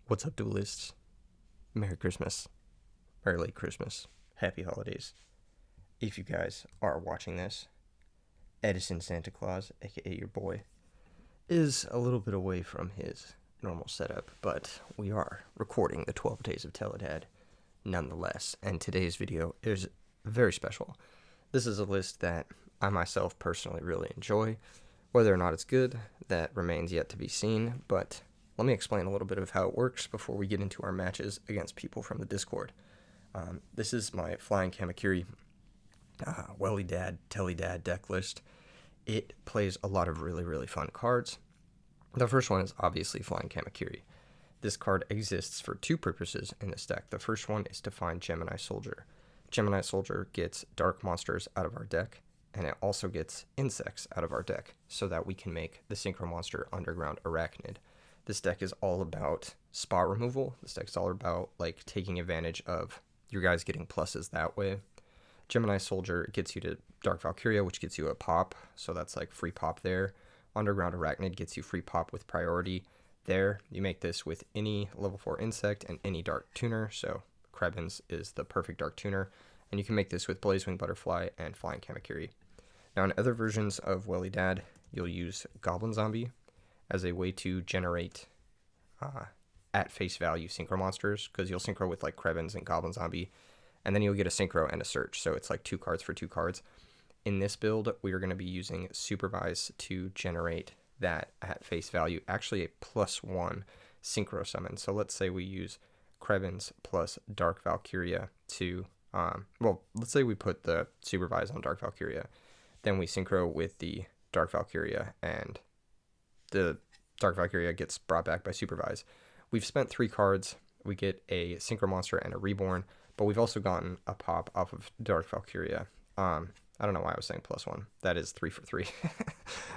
What's up, duelists? Merry Christmas. Merry late Christmas. Happy holidays. If you guys are watching this, Edison Santa Claus, aka your boy, is a little bit away from his normal setup, but we are recording the 12 Days of Teledad nonetheless, and today's video is very special. This is a list that I myself personally really enjoy. Whether or not it's good, that remains yet to be seen, but let me explain a little bit of how it works before we get into our matches against people from the Discord. This is my Flying Kamakiri Teledad deck list. It plays a lot of really fun cards. The first one is obviously Flying Kamakiri. This card exists for two purposes in this deck. The first one is to find Gemini Soldier. Gemini Soldier gets dark monsters out of our deck, and it also gets insects out of our deck so that we can make the Synchro Monster Underground Arachnid. This deck is all about spot removal. This deck is all about like taking advantage of your guys getting pluses that way. Gemini Soldier gets you to Dark Valkyria, which gets you a pop, so that's like free pop there. Underground Arachnid gets you free pop with priority there. You make this with any level 4 insect and any dark tuner, so Krebins is the perfect dark tuner, and you can make this with Blazewing Butterfly and Flying Kamakiri. Now in other versions of Teledad, you'll use Goblin Zombie as a way to generate at face value synchro monsters, because you'll synchro with like Krebins and Goblin Zombie, and then you'll get a synchro and a search, so it's like 2 cards for 2 cards. In this build, we are going to be using Supervise to generate that at face value, actually a +1 synchro summon. So let's say we use Krebins plus Dark Valkyria to, let's say we put the Supervise on Dark Valkyria, then we synchro with the Dark Valkyria, and the Dark Valkyria gets brought back by Supervise. We've spent 3 cards. We get a Synchro Monster and a Reborn, but we've also gotten a pop off of Dark Valkyria. I don't know why I was saying +1. That is 3 for 3.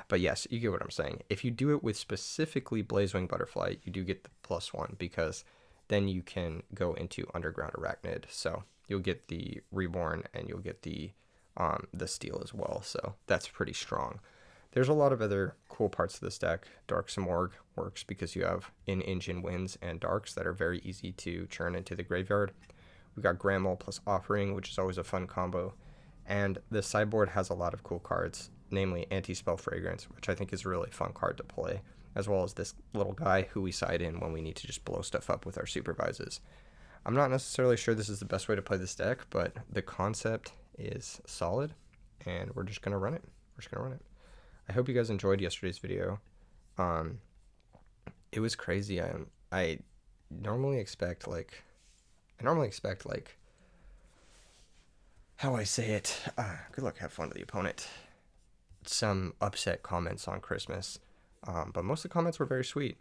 But yes, you get what I'm saying. If you do it with specifically Blazewing Butterfly, you do get the +1, because then you can go into Underground Arachnid. So you'll get the Reborn and you'll get the Steel as well. So that's pretty strong. There's a lot of other cool parts of this deck. Dark Simorgh works because you have in-engine winds and darks that are very easy to churn into the graveyard. We got Grammel plus Offering, which is always a fun combo. And the sideboard has a lot of cool cards, namely Anti-Spell Fragrance, which I think is a really fun card to play, as well as this little guy who we side in when we need to just blow stuff up with our Supervises. I'm not necessarily sure this is the best way to play this deck, but the concept is solid, and we're just going to run it. I hope you guys enjoyed yesterday's video. It was crazy. I normally expect how I say it, good luck, have fun to the opponent, some upset comments on Christmas, but most of the comments were very sweet.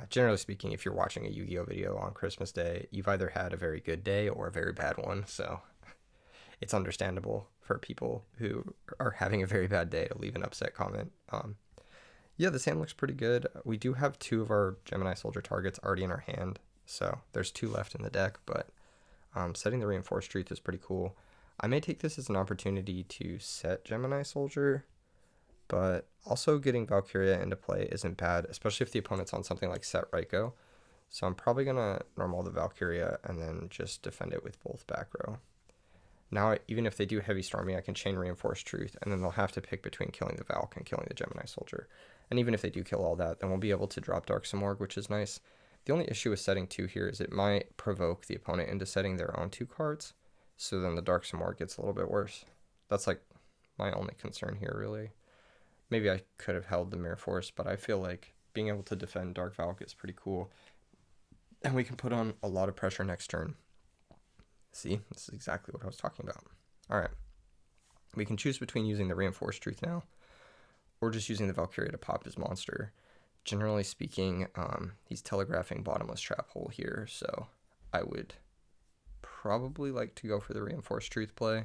Generally speaking, if you're watching a Yu-Gi-Oh video on Christmas Day, you've either had a very good day or a very bad one, so it's understandable for people who are having a very bad day to leave an upset comment. Yeah, this hand looks pretty good. We do have 2 of our Gemini Soldier targets already in our hand, so there's 2 left in the deck, but setting the Reinforced Truth is pretty cool. I may take this as an opportunity to set Gemini Soldier, but also getting Valkyria into play isn't bad, especially if the opponent's on something like Set Right Go. So I'm probably going to normal the Valkyria and then just defend it with both back row. Now, even if they do Heavy Storming, I can chain Reinforced Truth, and then they'll have to pick between killing the Valk and killing the Gemini Soldier. And even if they do kill all that, then we'll be able to drop Dark Simorgh, which is nice. The only issue with setting 2 here is it might provoke the opponent into setting their own 2 cards, so then the Dark Simorgh gets a little bit worse. That's like my only concern here, really. Maybe I could have held the Mirror Force, but I feel like being able to defend Dark Valk is pretty cool. And we can put on a lot of pressure next turn. See, this is exactly what I was talking about. Alright. We can choose between using the Reinforced Truth now, or just using the Valkyria to pop his monster. Generally speaking, he's telegraphing Bottomless Trap Hole here, so I would probably like to go for the Reinforced Truth play.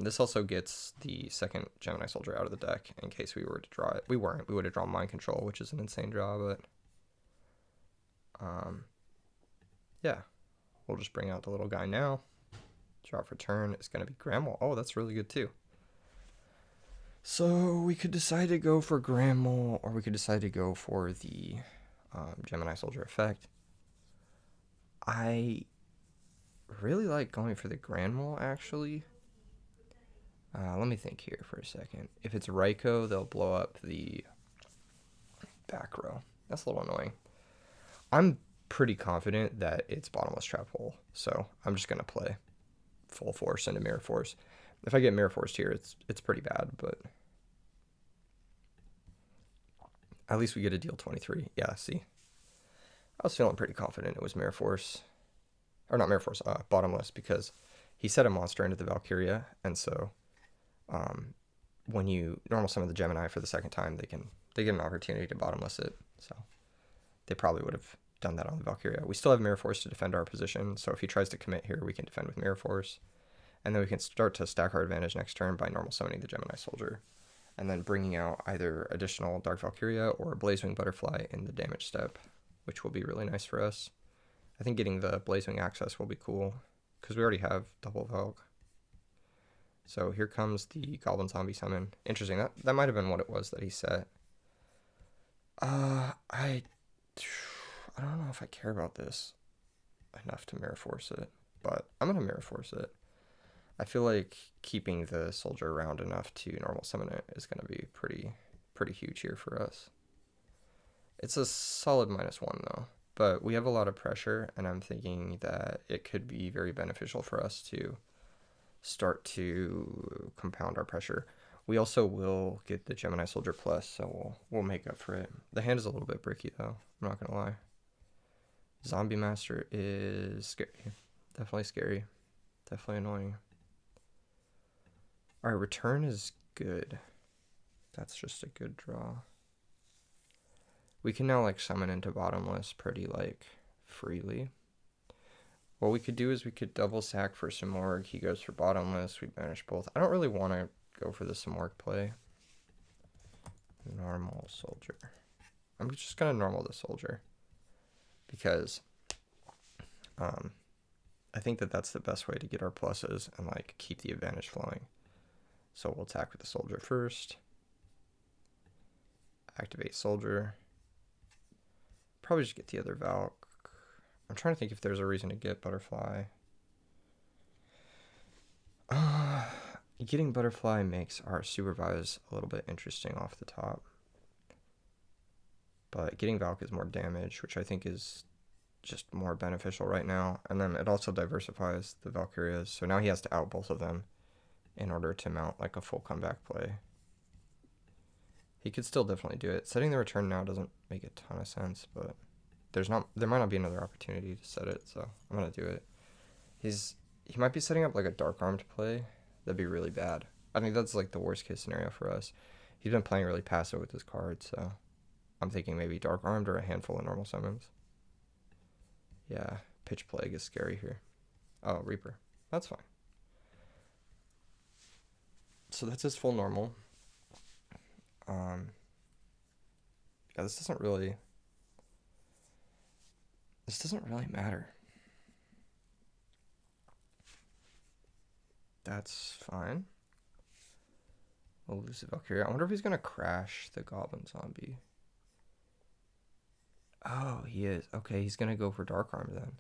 This also gets the second Gemini Soldier out of the deck in case we were to draw it. We would have drawn Mind Control, which is an insane draw, but yeah, we'll just bring out the little guy now. Draw for turn is going to be Grammel. Oh, that's really good too. So we could decide to go for Grammel, or we could decide to go for the Gemini Soldier effect. I really like going for the Grand Mole, actually. Let me think here for a second. If it's Raikou, they'll blow up the back row. That's a little annoying. I'm pretty confident that it's bottomless trap hole, so I'm just going to play full force into Mirror Force. If I get Mirror Force here, it's pretty bad, but at least we get a deal 23. Yeah, see. I was feeling pretty confident it was Mirror Force. Or not Mirror Force, bottomless, because he set a monster into the Valkyria, and so when you normal summon the Gemini for the second time, they get an opportunity to bottomless it. So they probably would have done that on the Valkyria. We still have Mirror Force to defend our position, so if he tries to commit here, we can defend with Mirror Force. And then we can start to stack our advantage next turn by normal summoning the Gemini Soldier. And then bringing out either additional Dark Valkyria or Blazewing Butterfly in the damage step, which will be really nice for us. I think getting the Blazewing access will be cool, because we already have double Valk. So here comes the Goblin Zombie summon. Interesting, that might have been what it was that he set. I don't know if I care about this enough to Mirror Force it, but I'm going to Mirror Force it. I feel like keeping the soldier around enough to normal summon it is going to be pretty huge here for us. It's a solid -1 though, but we have a lot of pressure, and I'm thinking that it could be very beneficial for us to start to compound our pressure. We also will get the Gemini Soldier Plus, so we'll make up for it. The hand is a little bit bricky though, I'm not going to lie. Zombie Master is scary. Definitely scary. Definitely annoying. Our return is good. That's just a good draw. We can now like summon into bottomless pretty like freely. What we could do is we could double sack for Simorgh. He goes for bottomless. We banish both. I don't really want to go for the Simorgh play. Normal soldier. I'm just gonna normal the soldier because I think that that's the best way to get our pluses and like keep the advantage flowing. So we'll attack with the soldier first. Activate soldier. Probably just get the other Valk. I'm trying to think if there's a reason to get butterfly. Getting butterfly makes our supervise a little bit interesting off the top. But getting Valk is more damage, which I think is just more beneficial right now. And then it also diversifies the Valkyrias. So now he has to out both of them in order to mount like a full comeback play. He could still definitely do it. Setting the return now doesn't make a ton of sense, but there might not be another opportunity to set it, so I'm gonna do it. He might be setting up like a dark armed play. That'd be really bad. I think that's like the worst case scenario for us. He's been playing really passive with his cards, so I'm thinking maybe dark armed or a handful of normal summons. Yeah, Pitch Plague is scary here. Oh, Reaper. That's fine. So that's his full normal. Yeah, this doesn't really matter. That's fine. We'll lose the Valkyria. I wonder if he's gonna crash the Goblin Zombie. Oh, he is. Okay, he's gonna go for Dark Arm then.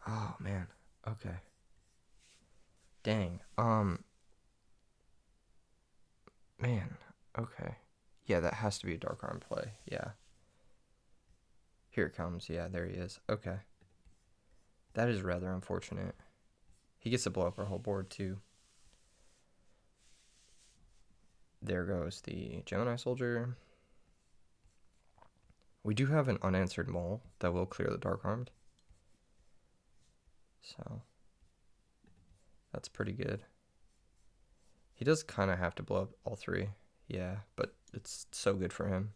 Oh man. Okay. Dang. Man. Okay. Yeah, that has to be a Dark Arm play. Yeah. Here it comes. Yeah, there he is. Okay. That is rather unfortunate. He gets to blow up our whole board too. There goes the Gemini Soldier. We do have an unanswered mole that will clear the Dark Armed. So that's pretty good. He does kind of have to blow up all three. Yeah, but it's so good for him.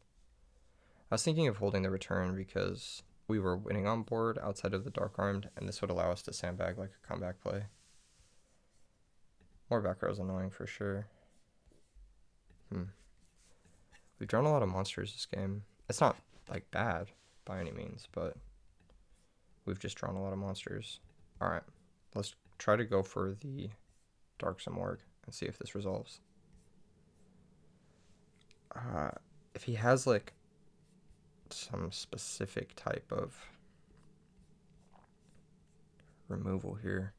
I was thinking of holding the return because we were winning on board outside of the Dark Armed, and this would allow us to sandbag like a comeback play. More back row is annoying for sure. We've drawn a lot of monsters this game. It's not like bad by any means, but we've just drawn a lot of monsters. All right, let's try to go for the Dark Simorgh and see if this resolves. If he has like some specific type of removal here.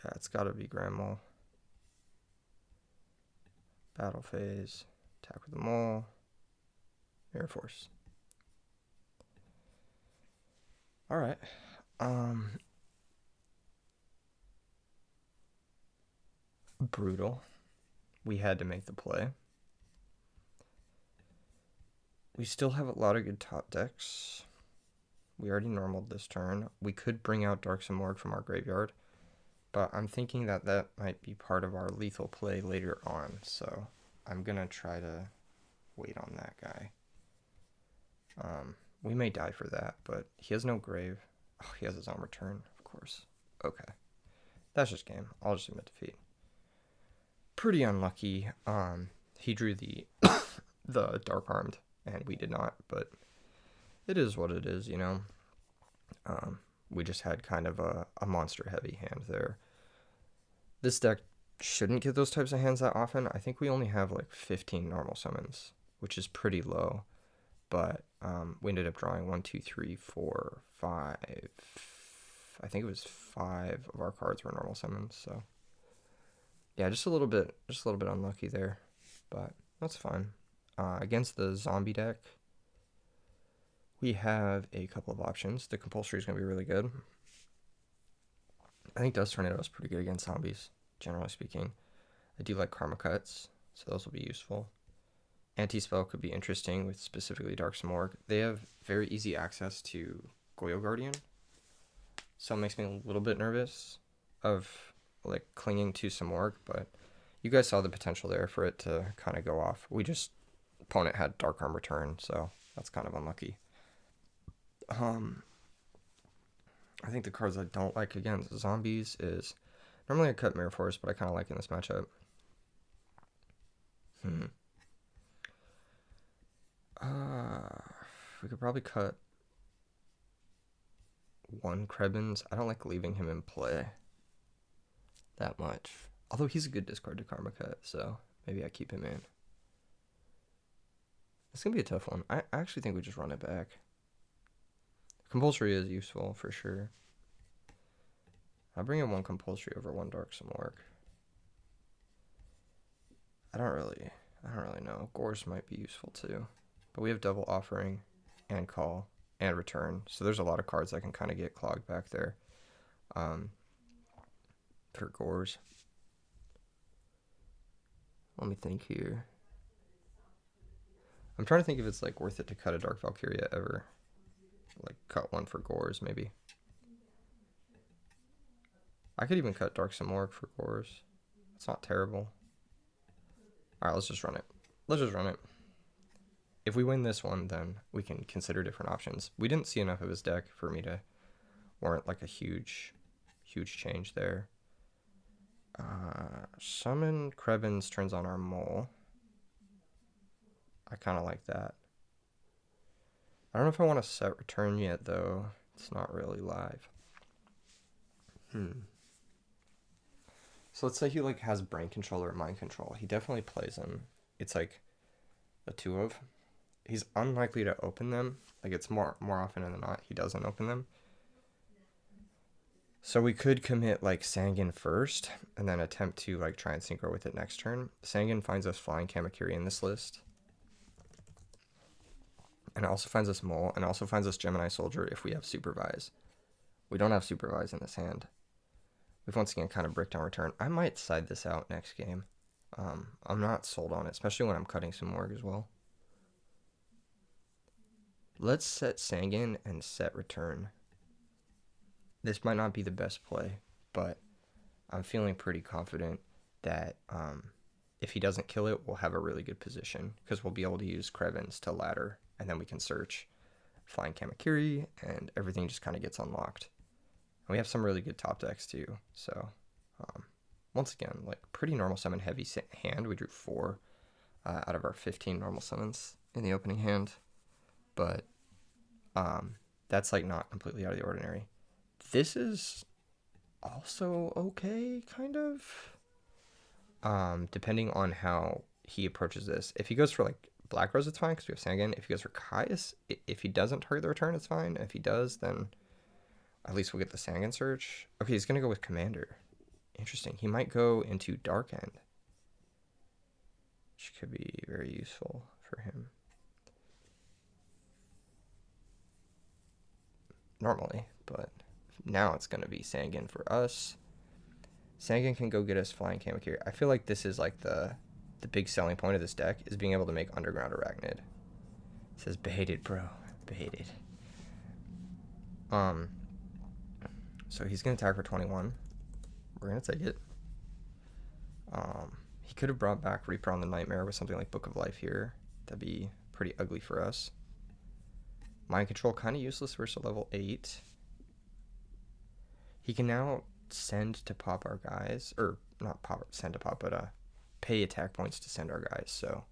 Yeah, it's got to be Grand Mole. Battle phase. Attack with the Mole. Mirror Force. Alright. Brutal. We had to make the play. We still have a lot of good top decks. We already normaled this turn. We could bring out Dark Simorgh from our graveyard, but I'm thinking that that might be part of our lethal play later on, so I'm going to try to wait on that guy. We may die for that, but he has no grave. Oh, he has his own return, of course. Okay. That's just game. I'll just admit defeat. Pretty unlucky. He drew the the Dark Armed, and we did not, but it is what it is, you know. We just had kind of a monster heavy hand there. This deck shouldn't get those types of hands that often. I think we only have like 15 normal summons, which is pretty low. But we ended up drawing 1, 2, 3, 4, 5. I think it was 5 of our cards were normal summons. So yeah, just a little bit unlucky there, but that's fine. Against the zombie deck, we have a couple of options. The compulsory is going to be really good. I think Dust Tornado is pretty good against zombies, generally speaking. I do like Karma Cuts, so those will be useful. Anti-Spell could be interesting with specifically Dark Simorgh. They have very easy access to Goyo Guardian, so it makes me a little bit nervous of like clinging to Simorgh, but you guys saw the potential there for it to kind of go off. Opponent had Dark Arm return, so that's kind of unlucky. I think the cards I don't like against zombies is normally I cut Mirror Force, but I kind of like in this matchup. We could probably cut one Krebins. I don't like leaving him in play that much. Although he's a good discard to Karma Cut, so maybe I keep him in. It's going to be a tough one. I actually think we just run it back. Compulsory is useful for sure. I'll bring in one compulsory over one Dark Simorgh. I don't really know. Gorse might be useful too. But we have double offering and call and return. So there's a lot of cards that can kind of get clogged back there. For Gores. Let me think here. I'm trying to think if it's like worth it to cut a Dark Valkyria ever. Like cut one for Gores maybe. I could even cut Dark Simorgh for Gores. It's not terrible. Alright, let's just run it. If we win this one, then we can consider different options. We didn't see enough of his deck for me to warrant like a huge change there. Summon Krebins turns on our Mole. I kind of like that. I don't know if I want to set return yet, though. It's not really live. So let's say he like has brain control or mind control. He definitely plays them. It's like a 2 of. He's unlikely to open them. Like it's more often than not he doesn't open them. So we could commit like Sangan first and then attempt to like try and synchro with it next turn. Sangan finds us Flying Kamakiri in this list. And it also finds us Mole and also finds us Gemini Soldier if we have Supervise. We don't have Supervise in this hand. We've once again kind of bricked on return. I might side this out next game. I'm not sold on it, especially when I'm cutting Simorgh as well. Let's set Sangan and set return. This might not be the best play, but I'm feeling pretty confident that if he doesn't kill it, we'll have a really good position because we'll be able to use Krebins to ladder, and then we can search Flying Kamakiri, and everything just kind of gets unlocked. And we have some really good top decks too, so once again, like pretty normal summon heavy hand. We drew 4 out of our 15 normal summons in the opening hand, but that's like not completely out of the ordinary. This is also okay, kind of, depending on how he approaches this. If he goes for like Black Rose, it's fine because we have Sangan. If he goes for Caius, if he doesn't target the return, it's fine. If he does, then at least we'll get the Sangan search. Okay, he's going to go with Commander. Interesting. He might go into Dark End, which could be very useful for him. Normally, but now it's going to be Sangan for us. Sangan can go get us Flying Kamakiri. I feel like this is like the big selling point of this deck is being able to make Underground Arachnid. It says baited, bro. Baited. So he's going to attack for 21. We're going to take it. He could have brought back Reaper on the Nightmare with something like Book of Life here. That'd be pretty ugly for us. Mind Control, kind of useless versus a level 8. He can now send to pop our guys. Or, not pop, send to pop, but pay attack points to send our guys. So,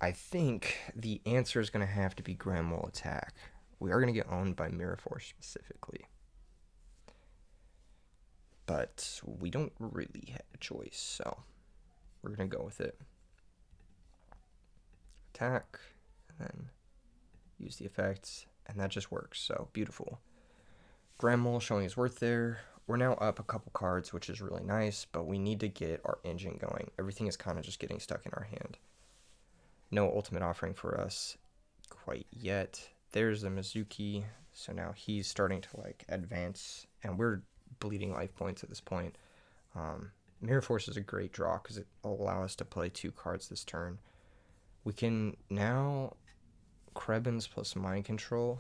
I think the answer is going to have to be Grand Mole Attack. We are going to get owned by Mirror Force specifically. But we don't really have a choice, so we're going to go with it. Attack, and then use the effects, and that just works, so beautiful. Grand Mole showing his worth there. We're now up a couple cards, which is really nice, but we need to get our engine going. Everything is kind of just getting stuck in our hand. No ultimate offering for us quite yet. There's the Mizuki, so now he's starting to like advance, and we're bleeding life points at this point. Mirror Force is a great draw because it will allow us to play 2 cards this turn. We can now Krebins plus Mind Control.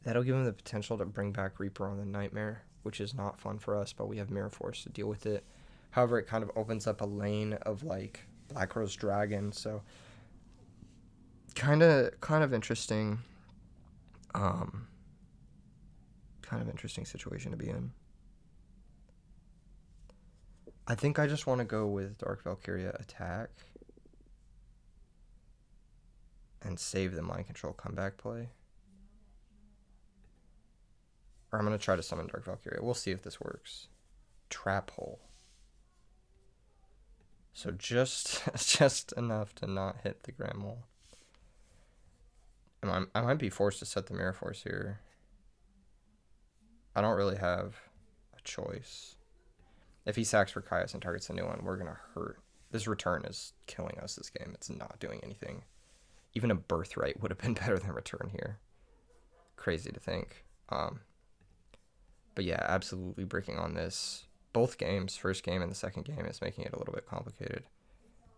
That'll give him the potential to bring back Reaper on the Nightmare, which is not fun for us, but we have Mirror Force to deal with it. However, it kind of opens up a lane of like Black Rose Dragon, so kind of interesting. Kind of interesting situation to be in. I think I just want to go with Dark Valkyria attack and save the Mind Control comeback play. Or I'm going to try to summon Dark Valkyria. We'll see if this works. Trap Hole. So just enough to not hit the Grand Mole. I might be forced to set the Mirror Force here. I don't really have a choice. If he sacks for Caius and targets a new one, we're going to hurt. This return is killing us this game. It's not doing anything. Even a Birthright would have been better than return here. Crazy to think. But yeah, absolutely breaking on this. Both games, first game and the second game, is making it a little bit complicated.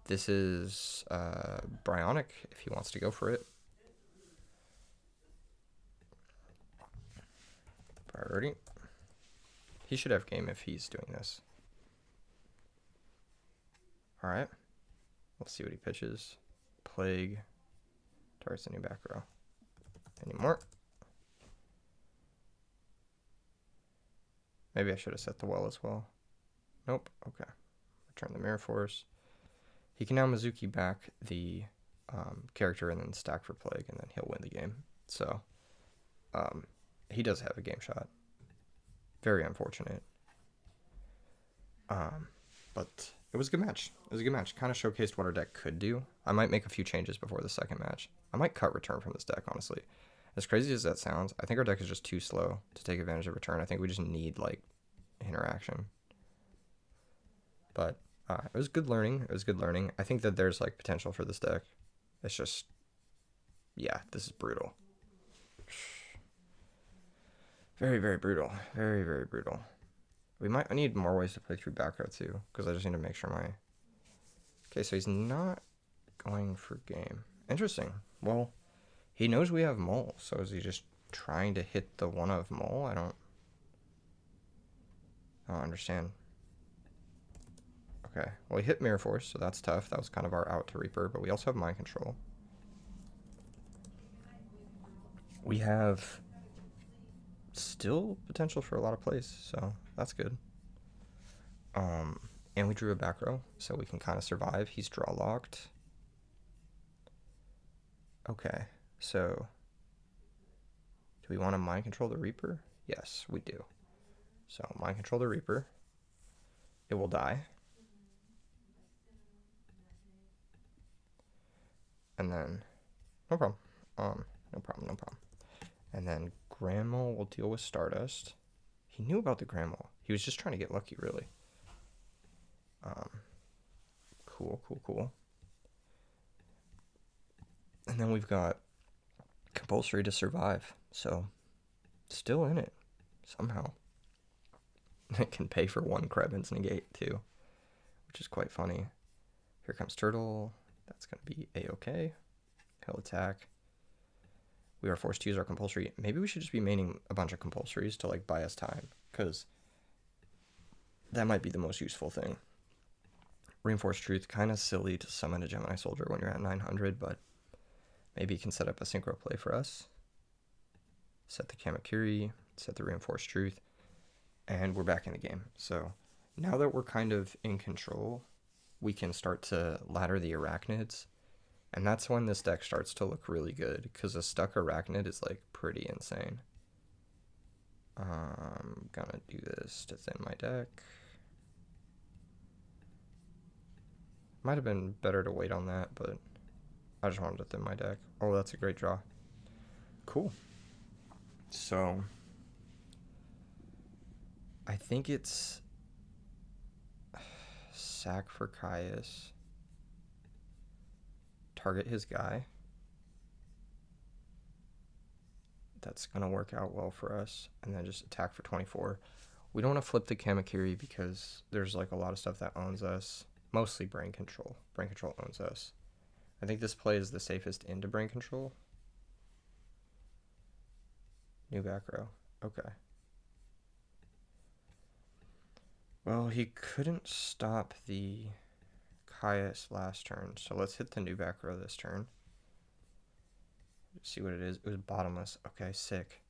This is Bryonic, if he wants to go for it. Priority. He should have game if he's doing this. Alright. Let's see what he pitches. Plague. Targets a new back row. Any more? Maybe I should have set the well as well. Nope. Okay. Return the Mirror Force. He can now Mizuki back the character and then stack for Plague, and then he'll win the game. So, he does have a game shot. Very unfortunate. But it was a good match. It was a good match. Kind of showcased what our deck could do. I might make a few changes before the second match. I might cut return from this deck, honestly. As crazy as that sounds, I think our deck is just too slow to take advantage of return. I think we just need, like, interaction. But it was good learning. It was good learning. I think that there's, like, potential for this deck. It's just, yeah, this is brutal. Very, very brutal. Very, very brutal. I need more ways to play through back row too, because I just need to make sure my... Okay, so he's not going for game. Interesting. Well, he knows we have Mole, so is he just trying to hit the one of Mole? I don't understand. Okay, well, he hit Mirror Force, so that's tough. That was kind of our out to Reaper, but we also have Mind Control. We have still potential for a lot of plays, so that's good. And we drew a back row, so we can kind of survive. He's draw locked. Okay, so do we want to Mind Control the Reaper? Yes, we do. So Mind Control the Reaper. It will die. And then, no problem. No problem, no problem. And then Grand Mole will deal with Stardust. He knew about the Grand Mole. He was just trying to get lucky, really. Cool. And then we've got Compulsory to Survive. So, still in it, somehow. It can pay for 1 Kreben's Negate, too, which is quite funny. Here comes Turtle. That's going to be A-okay. He'll attack. We are forced to use our compulsory. Maybe we should just be maining a bunch of compulsories to, like, buy us time, because that might be the most useful thing. Reinforced Truth, kind of silly to summon a Gemini Soldier when you're at 900, but maybe you can set up a synchro play for us. Set the Kamakiri, set the Reinforced Truth, and we're back in the game. So now that we're kind of in control, we can start to ladder the Arachnids, and that's when this deck starts to look really good, because a stuck Arachnid is, like, pretty insane. I'm gonna do this to thin my deck. Might have been better to wait on that, but I just wanted to thin my deck. Oh, that's a great draw. Cool. So, I think it's sack for Caius, target his guy. That's going to work out well for us, and then just attack for 24. We don't want to flip the Kamakiri because there's, like, a lot of stuff that owns us. Mostly Brain Control. Brain Control owns us. I think this play is the safest into Brain Control. New back row. Okay. Well, he couldn't stop the Caius last turn, so let's hit the new back row this turn. See what it is. It was bottomless. Okay, sick.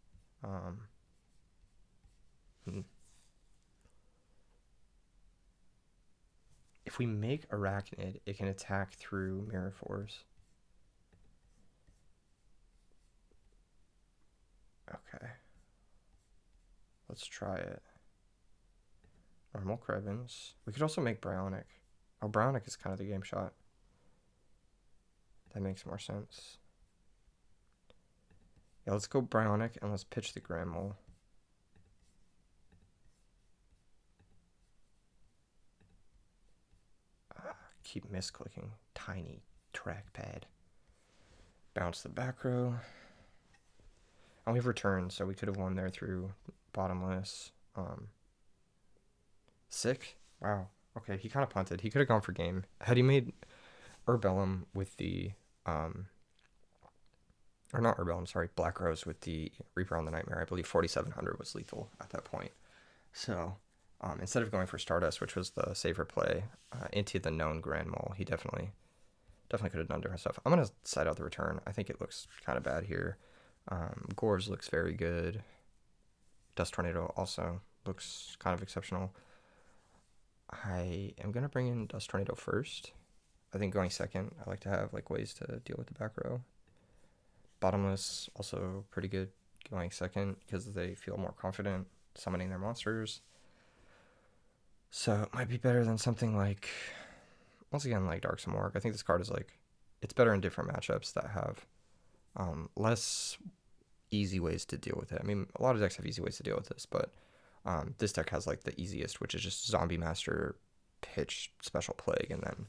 If we make Arachnid, it can attack through Mirror Force. Okay. Let's try it. Normal Krebens. We could also make Brownic. Oh, Brownic is kind of the game shot. That makes more sense. Yeah, let's go Brownic and let's pitch the Grand Mole. Keep misclicking. Tiny trackpad. Bounce the back row. And we've returned, so we could have won there through bottomless. Sick. Wow. Okay, he kind of punted. He could have gone for game. Had he made Urbellum with the or not Urbellum, sorry, Black Rose with the Reaper on the Nightmare, I believe 4700 was lethal at that point. So instead of going for Stardust, which was the safer play, into the known Grand Mole, he definitely could have done different stuff. I'm going to side out the return. I think it looks kind of bad here. Gores looks very good. Dust Tornado also looks kind of exceptional. I am going to bring in Dust Tornado first. I think going second, I like to have, like, ways to deal with the back row. Bottomless, also pretty good going second because they feel more confident summoning their monsters. So it might be better than something like, once again, like Dark Samorg. I think this card is, like, it's better in different matchups that have less easy ways to deal with it. I mean, a lot of decks have easy ways to deal with this, but this deck has, like, the easiest, which is just Zombie Master, pitch Special Plague, and then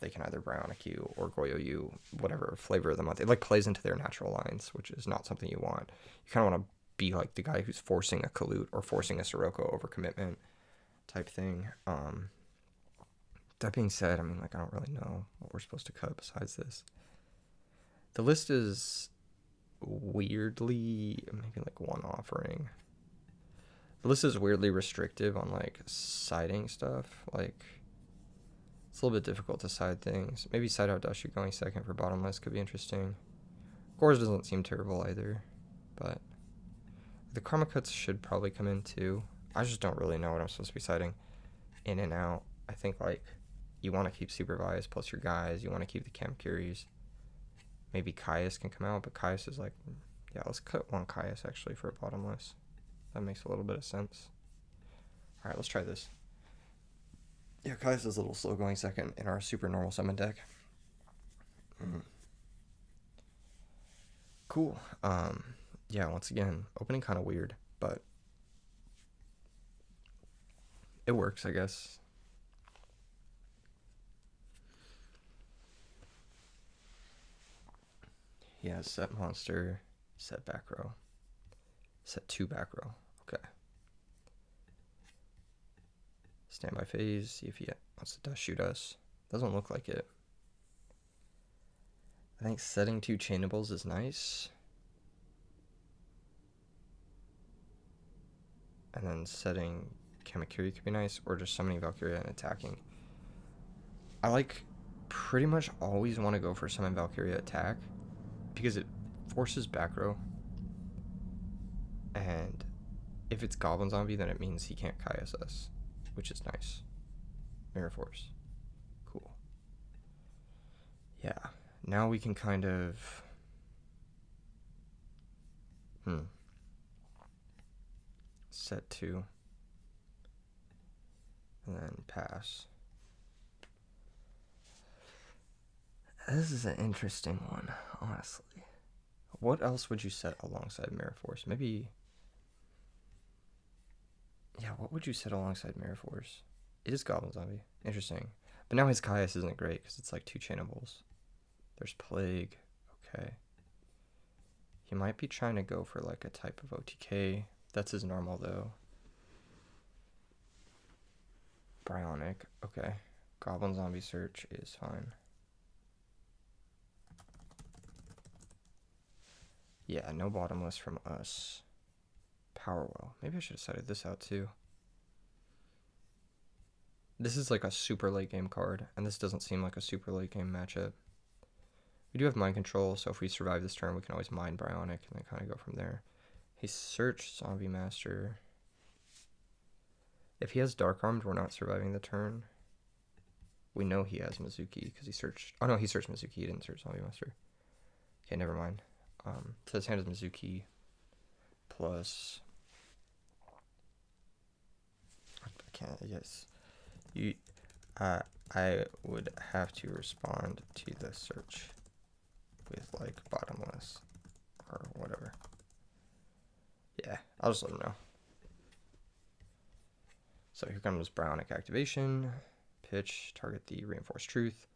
they can either Bionic you or Goyo you, whatever flavor of the month. It, like, plays into their natural lines, which is not something you want. You kind of want to be like the guy who's forcing a Kalut or forcing a Sirocco over commitment type thing. That being said, I mean, like, I don't really know what we're supposed to cut besides this. The list is weirdly, maybe like one offering. The list is weirdly restrictive on, like, siding stuff. Like, it's a little bit difficult to side things. Maybe side out Dushu going second for bottomless could be interesting. Gores doesn't seem terrible either, but the Karma Cuts should probably come in too. I just don't really know what I'm supposed to be siding in and out. I think, like, you want to keep Supervise plus your guys. You want to keep the Kamkiris. Maybe Caius can come out, but Caius is like, yeah, let's cut one Caius actually for a bottomless. That makes a little bit of sense. All right, let's try this. Yeah, Caius is a little slow going second in our super normal summon deck. Cool. Yeah, once again, opening kind of weird, but it works, I guess. Yeah, set monster, set back row, set 2 back row. Okay. Standby phase, see if he wants to dust shoot us. Doesn't look like it. I think setting 2 chainables is nice. And then setting Kamakiri could be nice, or just summoning Valkyria and attacking. I like pretty much always want to go for summon Valkyria attack because it forces back row. And if it's Goblin Zombie, then it means he can't Kaios us, which is nice. Mirror Force. Cool. Yeah. Now we can kind of... set 2. And then pass. This is an interesting one, honestly. What else would you set alongside Mirror Force? Maybe... Yeah, what would you set alongside Mirror Force? It is Goblin Zombie. Interesting. But now his Kaios isn't great because it's like 2 chainables. There's Plague. Okay. He might be trying to go for like a type of OTK. That's his normal though. Bryonic. Okay. Goblin Zombie Search is fine. Yeah, no bottomless from us. Powerwell. Maybe I should have cited this out too. This is like a super late game card, and this doesn't seem like a super late game matchup. We do have mind control, so if we survive this turn, we can always mind Bryonic and then kind of go from there. He searched Zombie Master. If he has Dark Armed, we're not surviving the turn. We know he has Mizuki because he searched... Oh no, he searched Mizuki. He didn't search Zombie Master. Okay, never mind. So his hand is Mizuki plus... I can't... Yes. I would have to respond to the search with like bottomless or whatever. Yeah, I'll just let him know. So here comes Bryonic activation. Pitch, target the Reinforced Truth.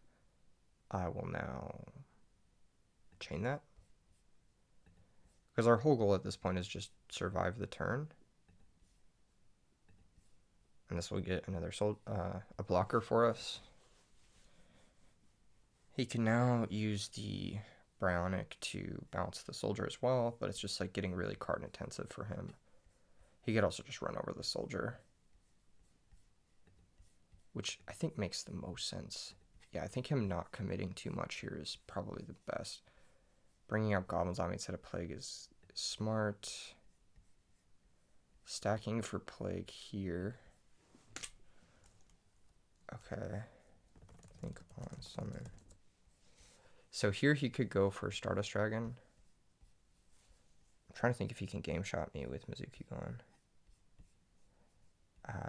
I will now chain that. Because our whole goal at this point is just survive the turn. And this will get another a blocker for us. He can now use the Bryonic to bounce the soldier as well, but it's just like getting really card intensive for him. He could also just run over the soldier, which I think makes the most sense. Yeah, I think him not committing too much here is probably the best. Bringing out Goblin Zombie instead of Plague is smart. Stacking for Plague here. Okay, I think on summon. So here he could go for Stardust Dragon. I'm trying to think if he can game shot me with Mizuki gone.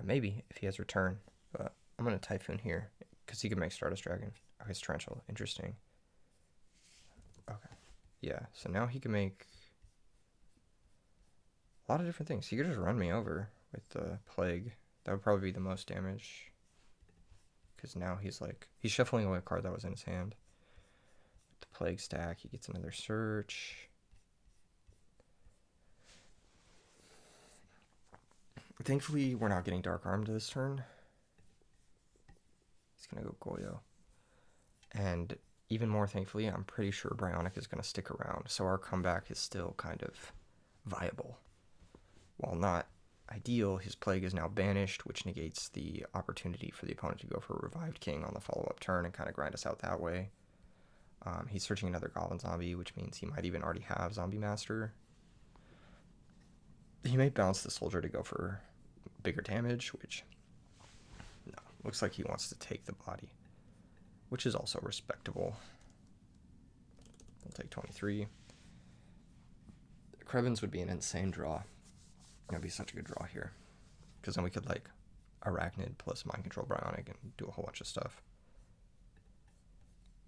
Maybe if he has return, but I'm gonna Typhoon here because he could make Stardust Dragon. Oh, his Tarantula, interesting. Okay, yeah. So now he can make a lot of different things. He could just run me over with the Plague. That would probably be the most damage. Because now he's shuffling away a card that was in his hand. With the Plague stack, he gets another search. Thankfully, we're not getting Dark Armed this turn. He's going to go Goyo. And even more thankfully, I'm pretty sure Bryonic is going to stick around. So our comeback is still kind of viable. While not ideal, his Plague is now banished, which negates the opportunity for the opponent to go for a Revived King on the follow-up turn and kind of grind us out that way. He's searching another Goblin Zombie, which means he might even already have Zombie Master. He may bounce the soldier to go for bigger damage, which no, looks like he wants to take the body, which is also respectable. We'll take 23. Krebins would be an insane draw. That'd be such a good draw here, because then we could like Arachnid plus Mind Control Bryonic and do a whole bunch of stuff.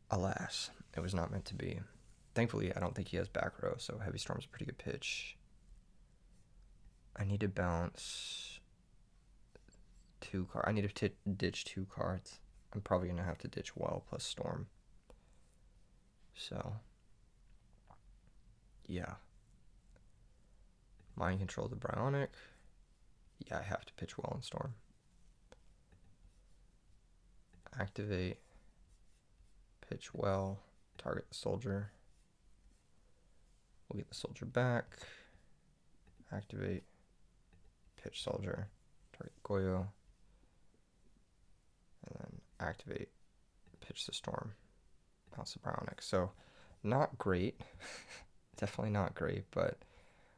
Alas, it was not meant to be. Thankfully, I don't think he has back row, so Heavy Storm's a pretty good pitch. I need to bounce 2 cards. I need to ditch 2 cards. I'm probably going to have to ditch Well plus Storm. So, yeah. Mind Control the Bryonic. Yeah, I have to pitch Well and Storm. Activate. Pitch Well. Target the Soldier. We'll get the Soldier back. Activate. Pitch Soldier. Target Goyo. And then activate. Pitch the Storm. Bounce the Bryonic. So, not great. Definitely not great, but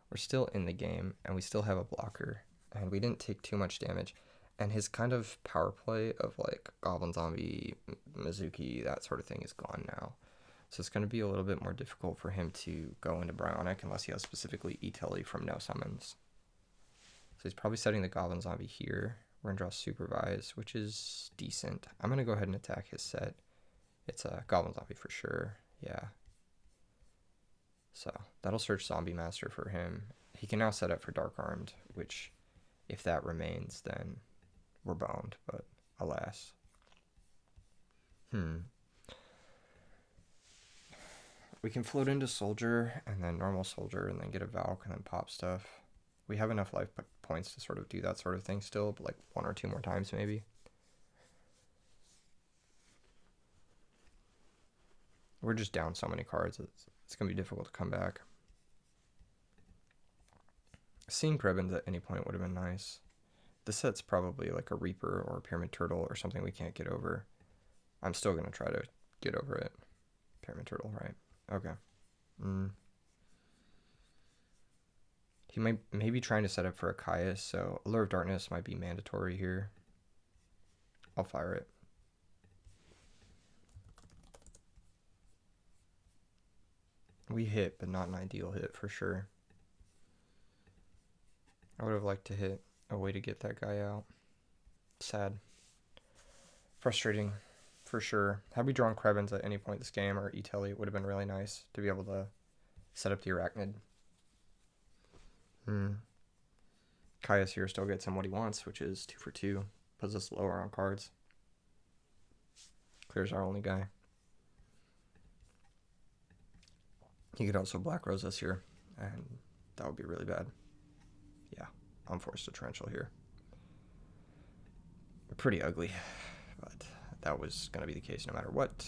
we're still in the game, and we still have a blocker, and we didn't take too much damage. And his kind of power play of like Goblin Zombie, Mizuki, that sort of thing is gone now. So it's going to be a little bit more difficult for him to go into Bryonic unless he has specifically E-Tele from no summons. So he's probably setting the Goblin Zombie here. We're going to draw Supervise, which is decent. I'm going to go ahead and attack his set. It's a Goblin Zombie for sure. Yeah. So that'll search Zombie Master for him. He can now set up for Dark Armed, which if that remains, then we're boned, but alas. We can float into Soldier and then normal Soldier and then get a Valk and then pop stuff. We have enough life points to sort of do that sort of thing still, but like 1 or 2 more times maybe. We're just down so many cards, it's going to be difficult to come back. Seeing Krebins at any point would have been nice. This set's probably like a Reaper or a Pyramid Turtle or something we can't get over. I'm still going to try to get over it. Pyramid Turtle, right? Okay. He might maybe trying to set up for a Caius, so Allure of Darkness might be mandatory here. I'll fire it. We hit, but not an ideal hit for sure. I would have liked to hit a way to get that guy out. Sad. Frustrating, for sure. Had we drawn Krebins at any point this game, or E-Tele, it would have been really nice to be able to set up the Arachnid. Caius here still gets him what he wants, which is 2 for 2. Puts us lower on cards. Clears our only guy. He could also Black Rose us here, and that would be really bad. Yeah, I'm forced to Torrential here. Pretty ugly, but that was going to be the case no matter what.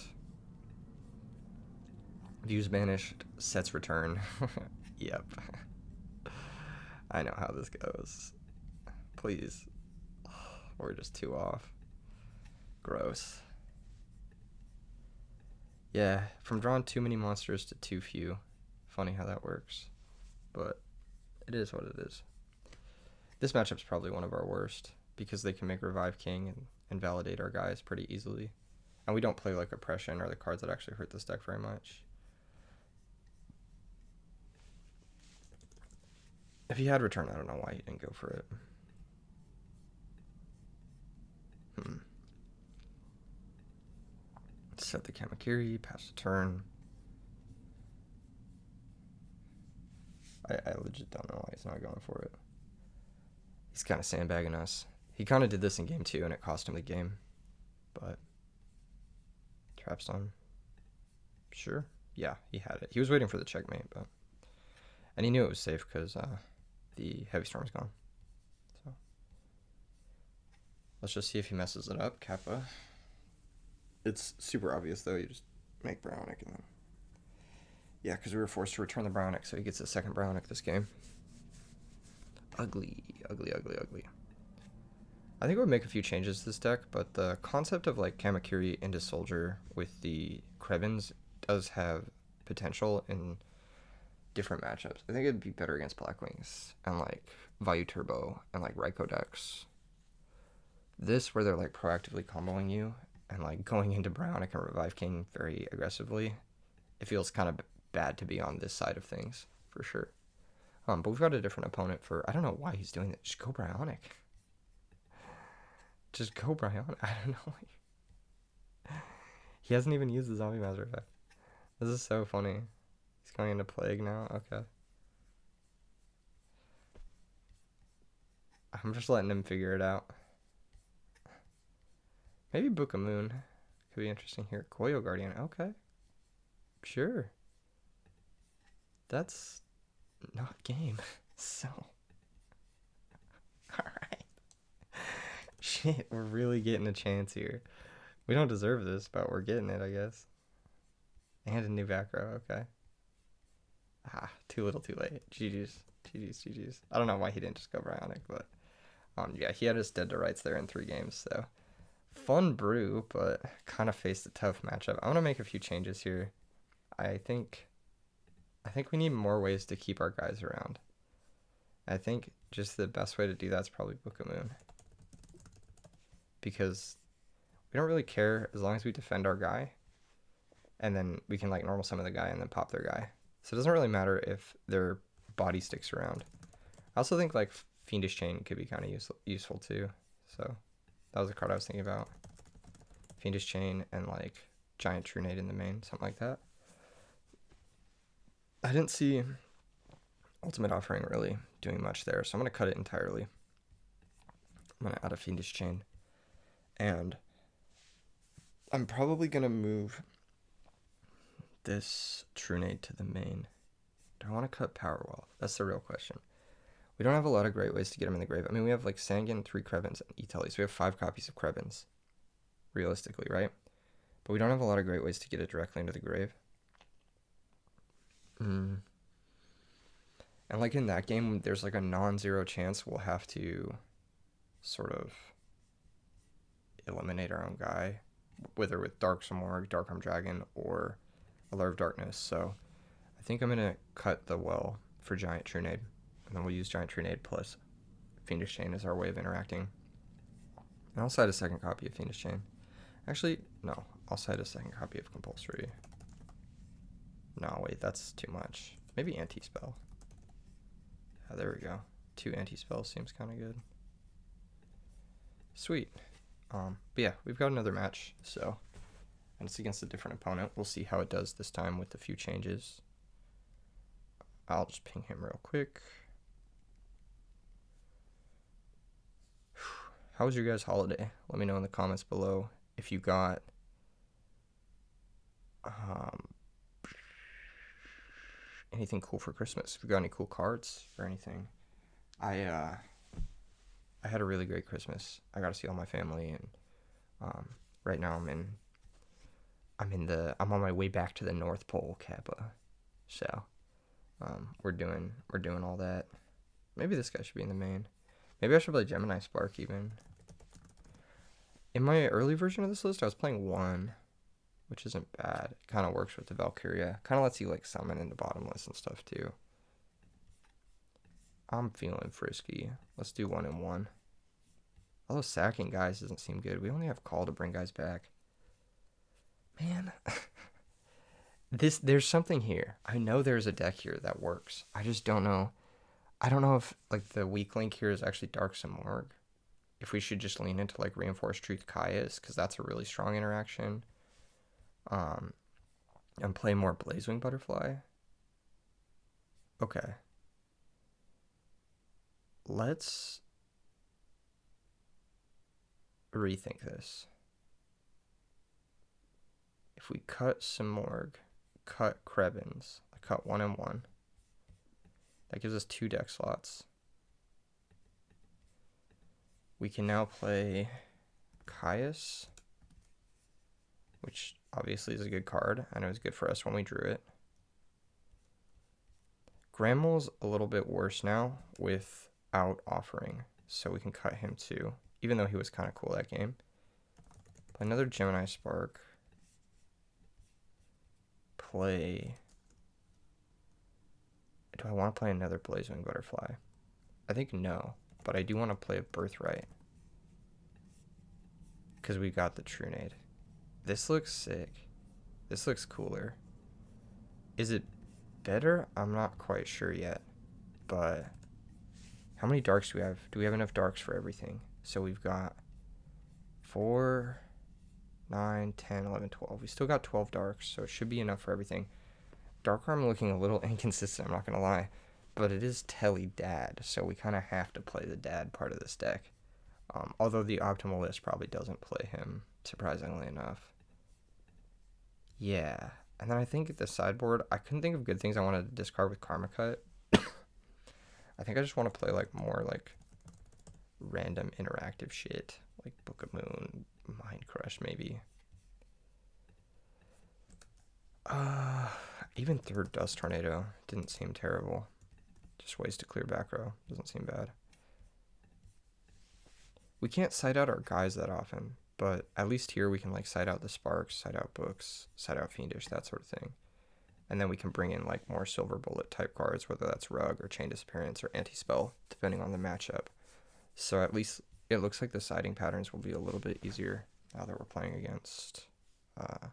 Views banished, sets return. Yep. I know how this goes. Please. We're just 2 off. Gross. Yeah, from drawing too many monsters to too few. Funny how that works. But it is what it is. This matchup's probably one of our worst, because they can make Revive King and validate our guys pretty easily. And we don't play like Oppression or the cards that actually hurt this deck very much. If he had Return, I don't know why he didn't go for it. Set the Kamakiri, pass the turn. I legit don't know why he's not going for it. He's kind of sandbagging us. He kind of did this in game 2 and it cost him the game. But Trapstone. Sure. Yeah, he had it. He was waiting for the checkmate, but and he knew it was safe because the Heavy Storm's gone. So let's just see if he messes it up. Kappa. It's super obvious though. You just make Bryonic and then yeah, because we were forced to return the Bryonic, so he gets a second Bryonic this game. Ugly, ugly, ugly, ugly. I think we would make a few changes to this deck, but the concept of like Kamakiri into Soldier with the Krebins does have potential in different matchups. I think it'd be better against Blackwings and like Vayu Turbo and like Raikou decks. This where they're like proactively comboing you and like going into Bryonic and Revive King very aggressively, it feels kind of bad to be on this side of things for sure. But we've got a different opponent for, I don't know why he's doing that. Just go Bryonic. Just go Bryonic. I don't know. He hasn't even used the Zombie Master effect. This is so funny. He's going into Plague now? Okay. I'm just letting him figure it out. Maybe Book of Moon could be interesting here. Koyo Guardian. Okay. Sure. That's not game. So. Alright. Shit, we're really getting a chance here. We don't deserve this, but we're getting it, I guess. And a new back row. Okay. Too little, too late. GG's. GG's. I don't know why he didn't just go Bionic, but yeah, he had his dead to rights there in 3 games, so fun brew, but kind of faced a tough matchup. I want to make a few changes here. I think we need more ways to keep our guys around. I think just the best way to do that is probably Book of Moon, because we don't really care as long as we defend our guy, and then we can like normal summon the guy and then pop their guy. So it doesn't really matter if their body sticks around. I also think like Fiendish Chain could be kind of useful too. So that was a card I was thinking about. Fiendish Chain and like Giant Trunade in the main, something like that. I didn't see Ultimate Offering really doing much there, so I'm going to cut it entirely. I'm going to add a Fiendish Chain. And I'm probably going to move this Trunade to the main. Do I want to cut Powerwall? That's the real question. We don't have a lot of great ways to get him in the grave. I mean, we have like Sangan, 3 Krebins, and Italy, so we have 5 copies of Krebins, realistically, right? But we don't have a lot of great ways to get it directly into the grave. And like in that game, there's like a non-zero chance we'll have to sort of eliminate our own guy, whether with Dark Samorg, Darkarm Dragon, or Allure of Darkness. So I think I'm going to cut the Well for Giant Trunade, and then we'll use Giant Trunade plus Fiendish Chain as our way of interacting. And I'll side a second copy of Fiendish Chain. Actually, no, I'll side a second copy of Compulsory. No, wait, that's too much. Maybe Anti-Spell. Yeah, there we go. 2 Anti-Spells seems kind of good. Sweet. But yeah, we've got another match, so, and it's against a different opponent. We'll see how it does this time with a few changes. I'll just ping him real quick. How was your guys' holiday? Let me know in the comments below if you got anything cool for Christmas. If you got any cool cards or anything. I had a really great Christmas. I got to see all my family, and right now I'm on my way back to the North Pole, Kappa. So we're doing all that. Maybe this guy should be in the main. Maybe I should play Gemini Spark even. In my early version of this list, I was playing 1, which isn't bad. It kind of works with the Valkyria. Kind of lets you like summon in the bottom list and stuff too. I'm feeling frisky. Let's do 1 and 1. Although sacking guys doesn't seem good. We only have Call to bring guys back. Man. There's something here. I know there's a deck here that works. I just don't know. I don't know if like the weak link here is actually Dark Samorg. If we should just lean into like Reinforced Truth Kaias, because that's a really strong interaction. And play more Blazewing Butterfly. Okay. Let's rethink this. If we cut Samorg, cut Krebins, I cut 1 and 1. That gives us 2 deck slots. We can now play Kaias, which obviously is a good card. I know it's good for us when we drew it. Gramel's a little bit worse now without offering, so we can cut him too, even though he was kind of cool that game. Play another Gemini Spark. Play... Do I want to play another Blazewing Butterfly? I think no, but I do want to play a Birthright, because we got the Trunade. This looks sick. This looks cooler. Is it better? I'm not quite sure yet, but how many darks do we have? Do we have enough darks for everything? So we've got 4, 9, 10, 11, 12. We still got 12 darks, so it should be enough for everything. Dark-Arm looking a little inconsistent, I'm not going to lie. But it is Teledad, so we kind of have to play the Dad part of this deck. Although the optimal list probably doesn't play him, surprisingly enough. Yeah. And then I think the sideboard, I couldn't think of good things I wanted to discard with Karma Cut. I think I just want to play like more like random interactive shit. Like Book of Moon, Mind Crush maybe. Even Third Dust Tornado didn't seem terrible. Just ways to clear back row. Doesn't seem bad. We can't side out our guys that often, but at least here we can like side out the Sparks, side out Books, side out Fiendish, that sort of thing. And then we can bring in like more Silver Bullet type cards, whether that's Rug or Chain Disappearance or Anti-Spell, depending on the matchup. So at least it looks like the siding patterns will be a little bit easier now that we're playing against the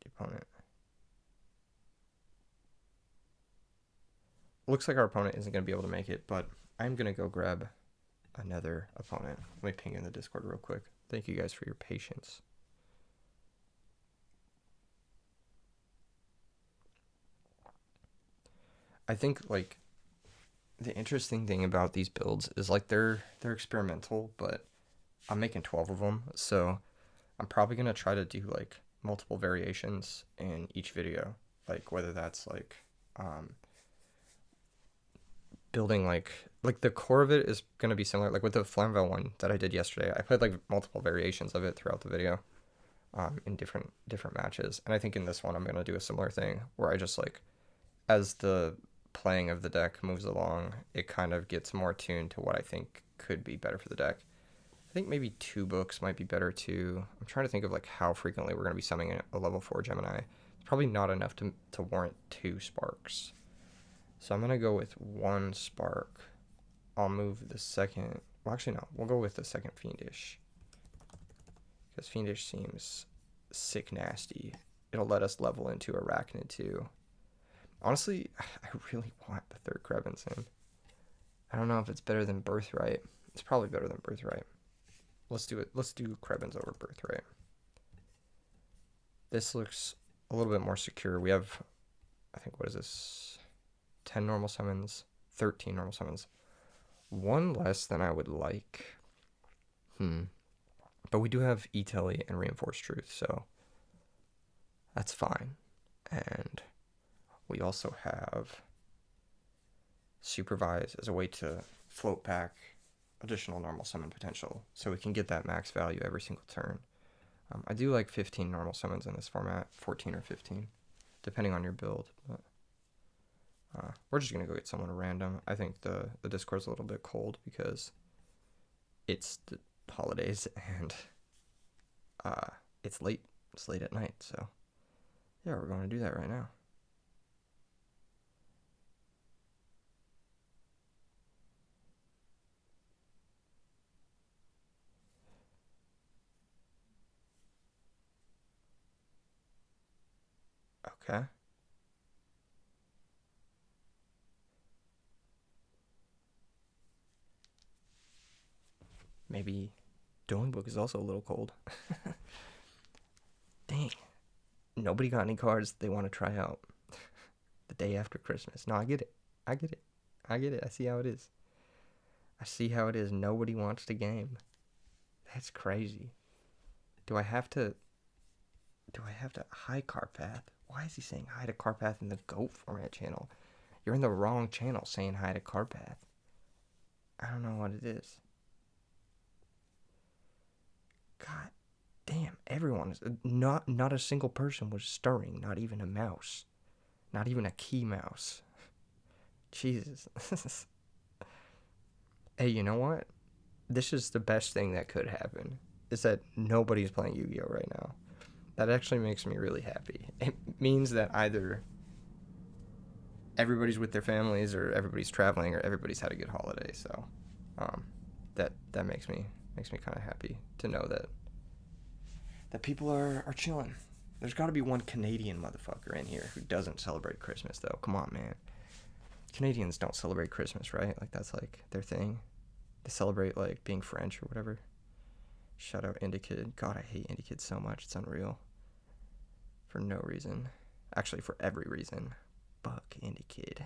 opponent. Looks like our opponent isn't going to be able to make it, but I'm going to go grab another opponent. Let me ping in the Discord real quick. Thank you guys for your patience. I think like the interesting thing about these builds is like they're experimental, but I'm making 12 of them, so I'm probably going to try to do like multiple variations in each video, like whether that's like building like the core of it is going to be similar, like with the Flamvel one that I did yesterday. I played like multiple variations of it throughout the video in different matches, and I think in this one I'm going to do a similar thing where I just like, as the playing of the deck moves along, it kind of gets more tuned to what I think could be better for the deck. I think maybe 2 books might be better too. I'm trying to think of like how frequently we're going to be summoning a level 4 Gemini. It's probably not enough to warrant 2 Sparks. So I'm going to go with 1 Spark. I'll move the second. Well, actually, no. We'll go with the second Fiendish. Because Fiendish seems sick nasty. It'll let us level into Arachnid too. Honestly, I really want the third Krebins in. I don't know if it's better than Birthright. It's probably better than Birthright. Let's do it. Let's do Krebins over Birthright. This looks a little bit more secure. We have, I think, what is this? 10 normal summons, 13 normal summons. 1 less than I would like. But we do have E-Telly and Reinforced Truth, so that's fine. And we also have Supervise as a way to float back additional normal summon potential, so we can get that max value every single turn. I do like 15 normal summons in this format, 14 or 15, depending on your build. But we're just going to go get someone random. I think the Discord's a little bit cold because it's the holidays and it's late. It's late at night, so yeah, we're going to do that right now. Okay. Maybe Dueling Book is also a little cold. Dang. Nobody got any cards they want to try out the day after Christmas. No, I get it. I get it. I get it. I see how it is. I see how it is. Nobody wants the game. That's crazy. Do I have to hi Carpath? Why is he saying hi to Carpath in the GOAT format channel? You're in the wrong channel saying hi to Carpath. I don't know what it is. God damn, everyone is not a single person was stirring, not even a mouse. Not even a key mouse. Jesus. Hey, you know what? This is the best thing that could happen. Is that nobody's playing Yu-Gi-Oh right now. That actually makes me really happy. It means that either everybody's with their families or everybody's traveling or everybody's had a good holiday. So that makes me kind of happy to know that people are chilling. There's got to be one Canadian motherfucker in here who doesn't celebrate Christmas though. Come on, man. Canadians don't celebrate Christmas, right? Like that's like their thing. They celebrate like being French or whatever. Shout out Indie Kid. God, I hate Indie Kid so much. It's unreal. For no reason. Actually, for every reason. Buck Andy Kid.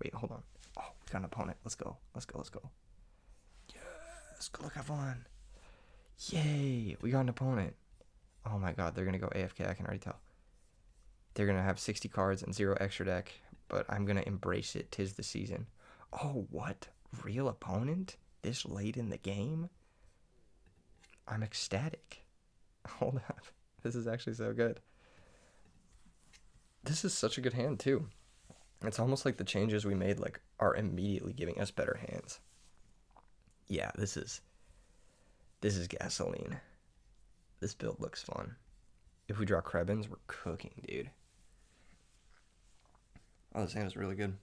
Wait, hold on. Oh, we got an opponent. Let's go. Let's go. Let's go. Yes. Good luck. Have fun. Yay. We got an opponent. Oh my god. They're going to go AFK. I can already tell. They're going to have 60 cards and 0 extra deck. But I'm going to embrace it. 'Tis the season. Oh, what? Real opponent? This late in the game? I'm ecstatic. Hold up. This is actually so good. This is such a good hand, too. It's almost like the changes we made like are immediately giving us better hands. Yeah, this is gasoline. This build looks fun. If we draw Krebins, we're cooking, dude. Oh, this hand is really good.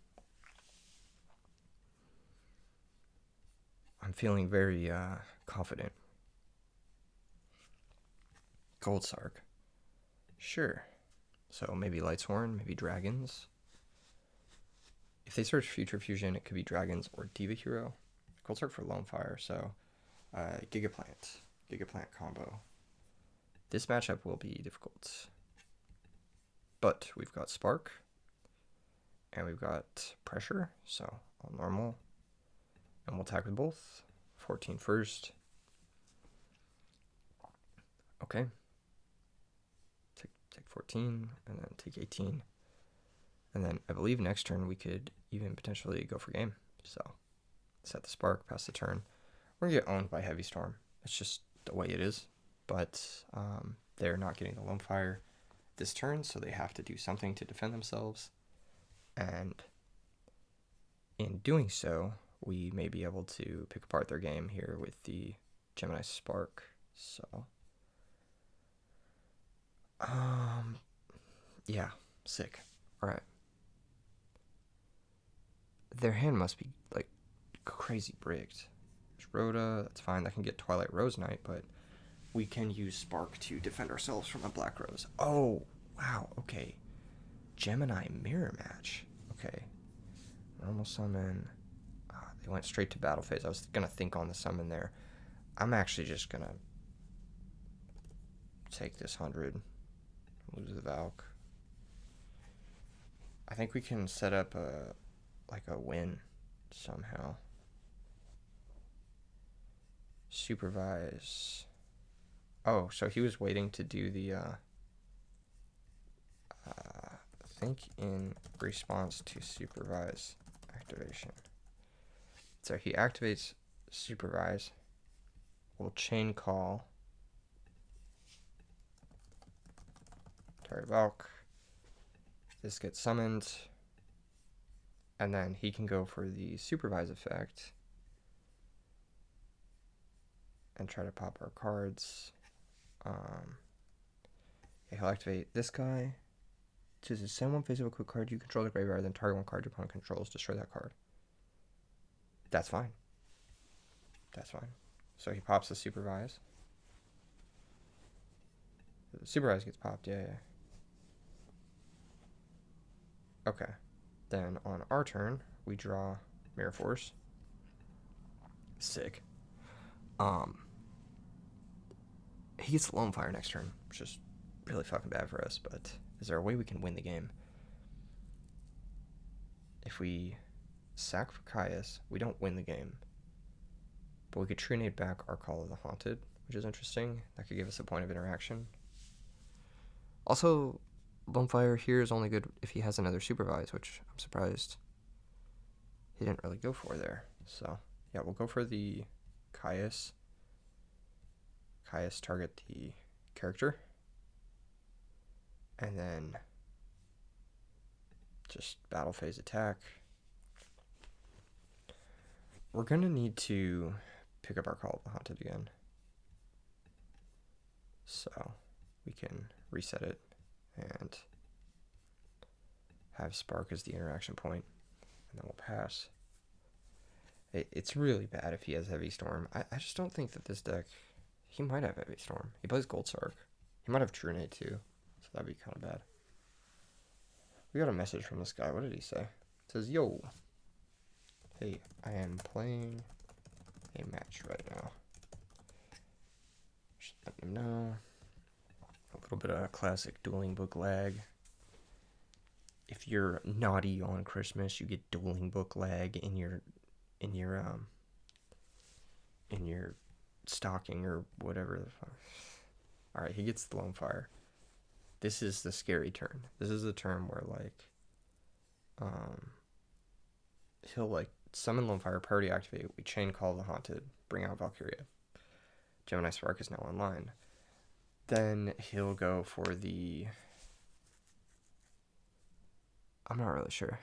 I'm feeling very confident. Gold Sark. Sure. So maybe Lightshorn, maybe Dragons. If they search Future Fusion, it could be Dragons or Diva Hero. Gold Sark for Lone Fire, so Gigaplant combo. This matchup will be difficult. But we've got Spark. And we've got Pressure, so all normal. And we'll attack with both. 14 first. Okay. Take 14, and then take 18. And then I believe next turn we could even potentially go for game. So set the Spark, pass the turn. We're going to get owned by Heavy Storm. It's just the way it is. But they're not getting the Lone Fire this turn, so they have to do something to defend themselves. And in doing so, we may be able to pick apart their game here with the Gemini Spark. So, yeah, sick. All right. Their hand must be, like, crazy bricked. There's Rhoda, that's fine. That can get Twilight Rose Knight, but we can use Spark to defend ourselves from a Black Rose. Oh, wow, okay. Gemini Mirror Match. Okay. Normal summon. They went straight to battle phase. I was going to think on the summon there. I'm actually just going to take this 100. Lose the Valk. I think we can set up a win somehow. Supervise. Oh, so he was waiting to do the I think in response to supervise activation. So he activates supervise. We'll chain call Valk. This gets summoned. And then he can go for the supervise effect and try to pop our cards. He'll activate this guy. Choose send one face of a quick card you control the graveyard, then target one card your opponent controls, destroy that card. That's fine. That's fine. So he pops the supervise. The supervise gets popped, yeah. Okay. Then on our turn, we draw Mirror Force. Sick. He gets Lone Fire next turn, which is really fucking bad for us, but is there a way we can win the game? If we sack for Caius, we don't win the game. But we could Trinade back our Call of the Haunted, which is interesting. That could give us a point of interaction. Also, Lone Fire here is only good if he has another Supervise, which I'm surprised he didn't really go for there. So, yeah, we'll go for the Caius. Caius target the character. And then just battle phase attack. We're going to need to pick up our Call of the Haunted again. So we can reset it and have Spark as the interaction point, and then we'll pass. It's really bad if he has Heavy Storm. I just don't think that this deck... He might have Heavy Storm. He plays Gold Sark. He might have Trunade too, so that'd be kind of bad. We got a message from this guy. What did he say? It says, yo, hey, I am playing a match right now. Just let him know. A little little bit of classic dueling book lag. If you're naughty on Christmas, you get dueling book lag in your stocking or whatever the fuck. All right, he gets the Lone Fire. This is the scary turn. This is the turn where like he'll like summon Lone Fire, priority activate. We chain call the Haunted, bring out Valkyria. Gemini Spark is now online. Then he'll go for the... I'm not really sure.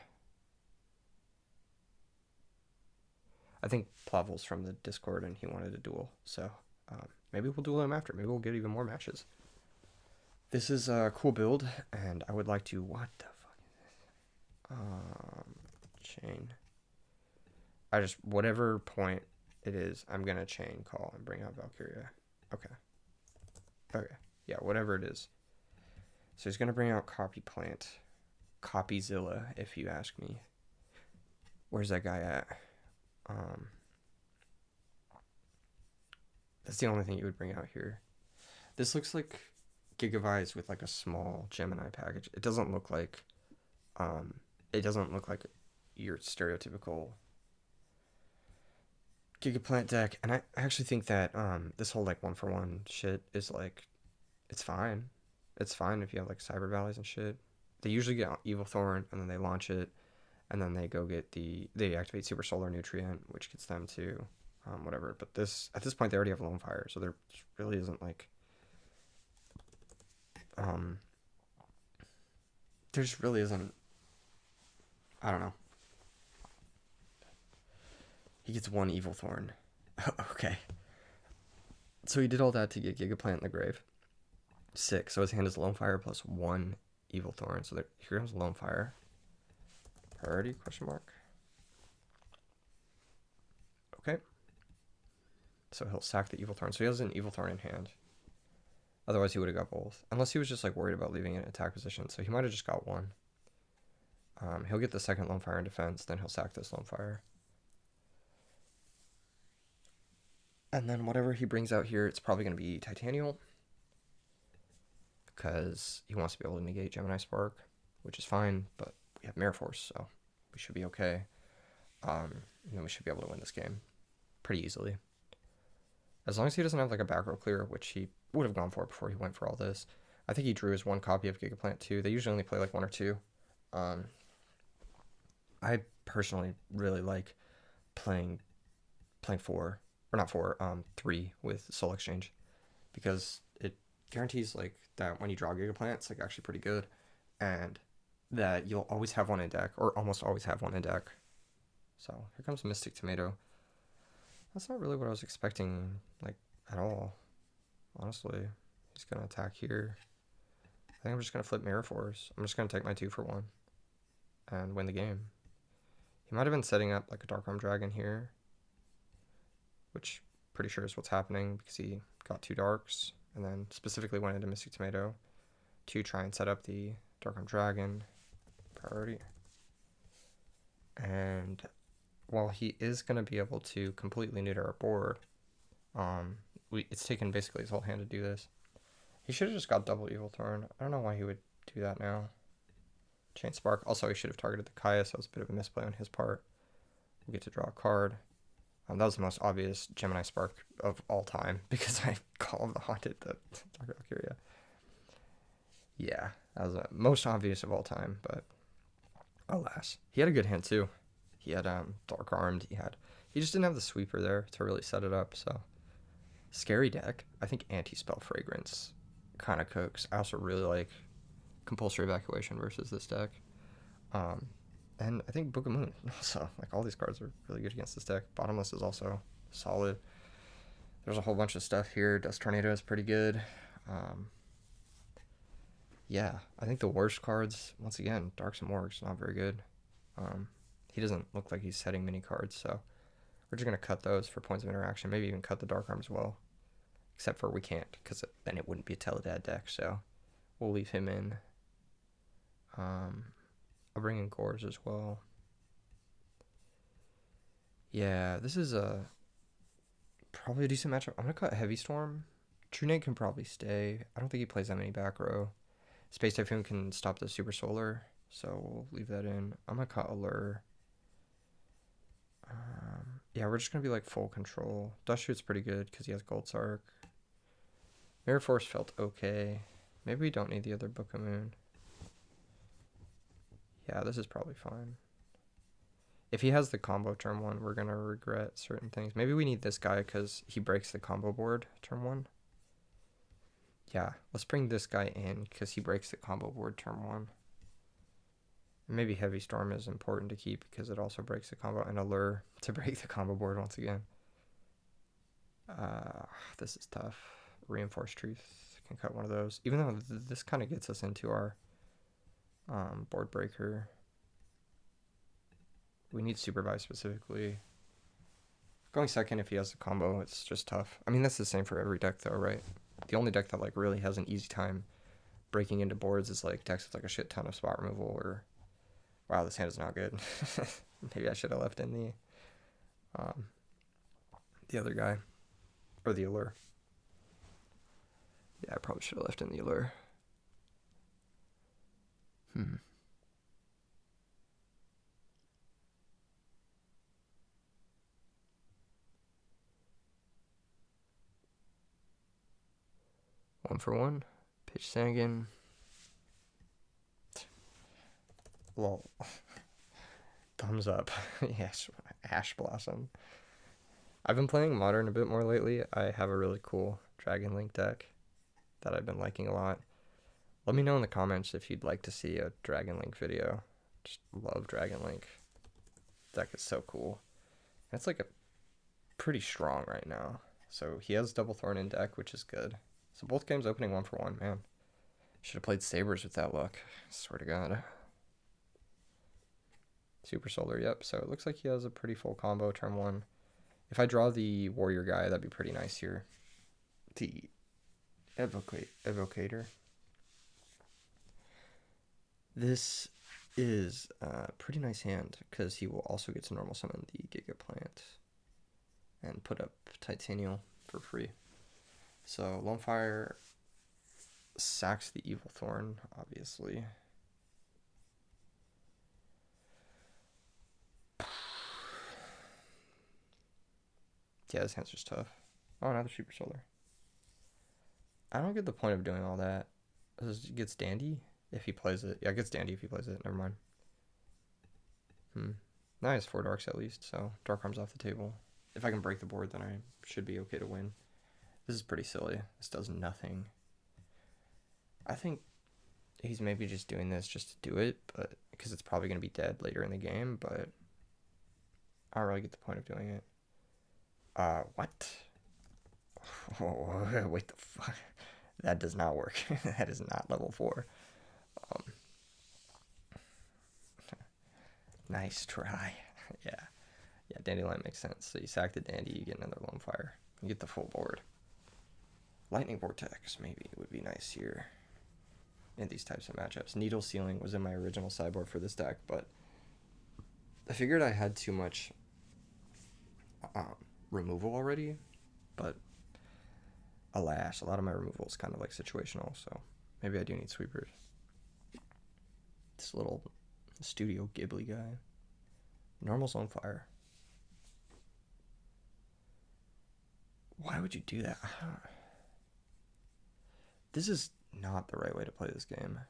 I think Plavel's from the Discord and he wanted a duel. So maybe we'll duel him after. Maybe we'll get even more matches. This is a cool build and I would like to... What the fuck is this? Chain. I just... Whatever point it is, I'm going to chain call and bring out Valkyria. Okay. Okay. Yeah, whatever it is. So he's going to bring out Copy Plant. Copyzilla, if you ask me. Where's that guy at? That's the only thing you would bring out here. This looks like Gigavice with like a small Gemini package. It doesn't look like your stereotypical Gigaplant deck. And I actually think that this whole like 1-for-1 shit is like, it's fine. It's fine if you have like Cyber Valleys and shit. They usually get Evil Thorn and then they launch it and then they go get they activate Super Solar Nutrient, which gets them to whatever. But at this point they already have Lone Fire, so there really isn't like there just really isn't. I don't know. He gets one Evil Thorn. Okay. So he did all that to get Gigaplant in the grave. 6. So his hand is Lone Fire plus 1 Evil Thorn. So here comes Lone Fire. Priority? Question mark. Okay. So he'll sack the Evil Thorn. So he has an Evil Thorn in hand. Otherwise he would have got both. Unless he was just like worried about leaving it in attack position. So he might have just got one. He'll get the second Lone Fire in defense. Then he'll sack this Lone Fire. And then whatever he brings out here, it's probably going to be Titanial. Because he wants to be able to negate Gemini Spark, which is fine, but we have Mirror Force, so we should be okay. And then we should be able to win this game pretty easily. As long as he doesn't have like a back row clear, which he would have gone for before he went for all this. I think he drew his one copy of Gigaplant too. They usually only play like 1 or 2. I personally really like playing 4, or not 4, 3 with Soul Exchange, because it guarantees like that when you draw Gigaplant, it's like actually pretty good, and that you'll always have one in deck, or almost always have one in deck. So here comes Mystic Tomato. That's not really what I was expecting, like, at all. Honestly, he's gonna attack here. I think I'm just gonna flip Mirror Force. I'm just gonna take my 2-for-1 and win the game. He might have been setting up like a Dark Arm Dragon here, which pretty sure is what's happening because he got 2 darks and then specifically went into Mystic Tomato to try and set up the Dark Arm Dragon priority. And while he is going to be able to completely neuter our board, it's taken basically his whole hand to do this. He should have just got double Evil Thorn. I don't know why he would do that now. Chain Spark. Also, he should have targeted the Kaya, so it was a bit of a misplay on his part. We get to draw a card. That was the most obvious Gemini Spark of all time because I called the Haunted the Dark Valkyria. Yeah, that was the most obvious of all time, but alas. He had a good hand too. He had Dark Armed. He just didn't have the sweeper there to really set it up, so scary deck. I think Anti-Spell Fragrance kind of cooks. I also really like Compulsory Evacuation versus this deck. And I think Book of Moon also, like, all these cards are really good against this deck. Bottomless is also solid. There's a whole bunch of stuff here. Dust Tornado is pretty good. Yeah, I think the worst cards, once again, Darks and Morgs, not very good. He doesn't look like he's setting many cards, so we're just going to cut those for points of interaction. Maybe even cut the Dark Arm as well. Except for we can't, because then it wouldn't be a Teledad deck, so we'll leave him in. I'll bring in Gores as well. Yeah, this is probably a decent matchup. I'm going to cut Heavy Storm True Nate can probably stay. I don't think he plays that many back row. Space Typhoon can stop the Super Solar, so we'll leave that in. I'm gonna cut Allure. Yeah, we're just gonna be like full control. Dust Shoot's pretty good because he has Gold Sark. Mirror Force felt okay. Maybe we don't need the other Book of Moon. Yeah, this is probably fine. If he has the combo turn 1, we're gonna regret certain things. Maybe we need this guy because he breaks the combo board turn 1. Yeah, let's bring this guy in because he breaks the combo board turn 1. Maybe Heavy Storm is important to keep because it also breaks the combo, and Allure to break the combo board once again. This is tough. Reinforced Truth can cut one of those. Even though this kind of gets us into our board breaker. We need Supervise specifically. Going second if he has the combo, it's just tough. I mean, that's the same for every deck though, right? The only deck that like really has an easy time breaking into boards is like decks with like a shit ton of spot removal or... Wow, this hand is not good. Maybe I should have left in the other guy. Or the Allure. Yeah, I probably should have left in the Allure. 1 for 1. Pitch Sangan. Lol. Thumbs up. Yes, Ash Blossom. I've been playing Modern a bit more lately. I have a really cool Dragon Link deck that I've been liking a lot. Let me know in the comments if you'd like to see a Dragon Link video. Just love Dragon Link. Deck is so cool. It's like a pretty strong right now. So he has Double Thorn in deck, which is good. So both games opening 1 for 1, man. Should have played Sabers with that luck. Swear to God. Super Solar, yep. So it looks like he has a pretty full combo turn 1. If I draw the Warrior guy, that'd be pretty nice here. The Evocator. This is a pretty nice hand because he will also get to normal summon the Giga Plant and put up Titanial for free. So Lone Fire sacks the Evil Thorn, obviously. Yeah, this hand's just tough. Oh, another Super Solar. I don't get the point of doing all that. This gets Dandy if he plays it. Yeah, it gets Dandy if he plays it. Never mind. Now he has 4 Darks at least, so Dark Arm's off the table. If I can break the board, then I should be okay to win. This is pretty silly. This does nothing. I think he's maybe just doing this just to do it, but because it's probably going to be dead later in the game, but I don't really get the point of doing it. What? Oh, wait the fuck. That does not work. That is not level 4. Nice try. Yeah, Dandelion makes sense. So you sack the Dandy, you get another Lone Fire. You get the full board. Lightning Vortex maybe would be nice here in these types of matchups. Needle Sealing was in my original sideboard for this deck, but I figured I had too much removal already, but alas, a lot of my removal is kind of like situational, so maybe I do need sweepers. This little Studio Ghibli guy. Normal Lone Fire. Why would you do that? This is not the right way to play this game.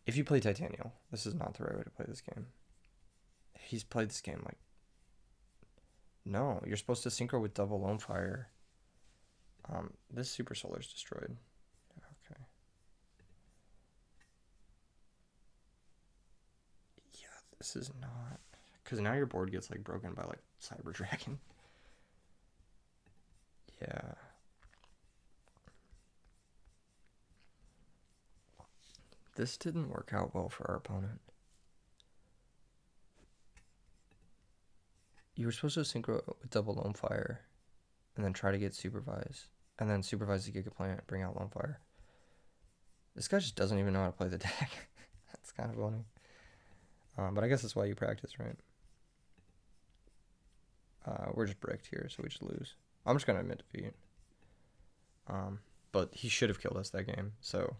If you play Titanial, this is not the right way to play this game. He's played this game like... No, you're supposed to synchro with double Lone Fire. This Super Solar's destroyed. Okay. Yeah, this is not... Because now your board gets like broken by like Cyber Dragon. Yeah. This didn't work out well for our opponent. You were supposed to synchro with double Lone Fire and then try to get Supervise. And then Supervise the Giga Plant, bring out Lone Fire. This guy just doesn't even know how to play the deck. That's kind of funny. But I guess that's why you practice, right? We're just bricked here, so we just lose. I'm just gonna admit defeat. But he should have killed us that game, so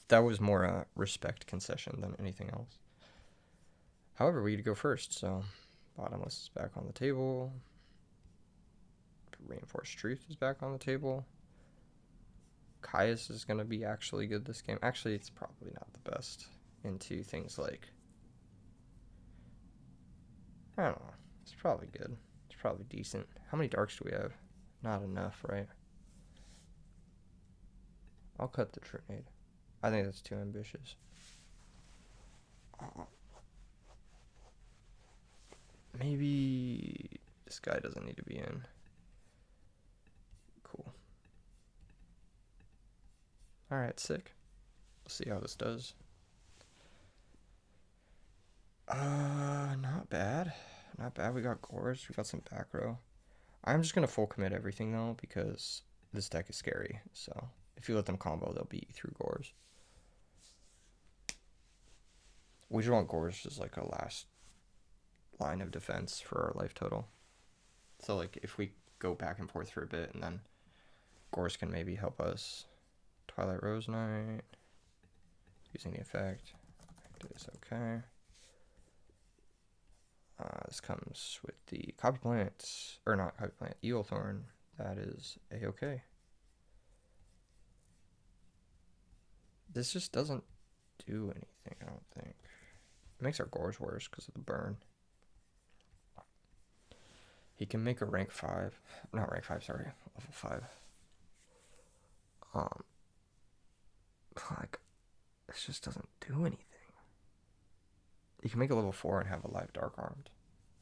that was more a respect concession than anything else. However, we get to go first, so bottomless is back on the table. Reinforced truth is back on the table. Caius is going to be actually good this game. Actually, it's probably not the best into things like... I don't know. It's probably good. It's probably decent. How many darks do we have? Not enough, right? I'll cut the Trinade. I think that's too ambitious. Maybe this guy doesn't need to be in. Cool. Alright, sick. Let's see how this does. Not bad. Not bad. We got Gores. We got some back row. I'm just going to full commit everything, though, because this deck is scary. So, if you let them combo, they'll beat you through Gores. We just want Gores as, like, a last line of defense for our life total. So, like, if we go back and forth for a bit, and then Gores can maybe help us. Twilight Rose Knight. Using the effect. It is okay. This comes with the Copy Plant, or not Copy Plant, Eaglethorn. That is a-okay. This just doesn't do anything, I don't think. It makes our Gores worse because of the burn. He can make a rank 5. Not rank 5, sorry. Level 5. Like, this just doesn't do anything. You can make a level 4 and have a live Dark Armed.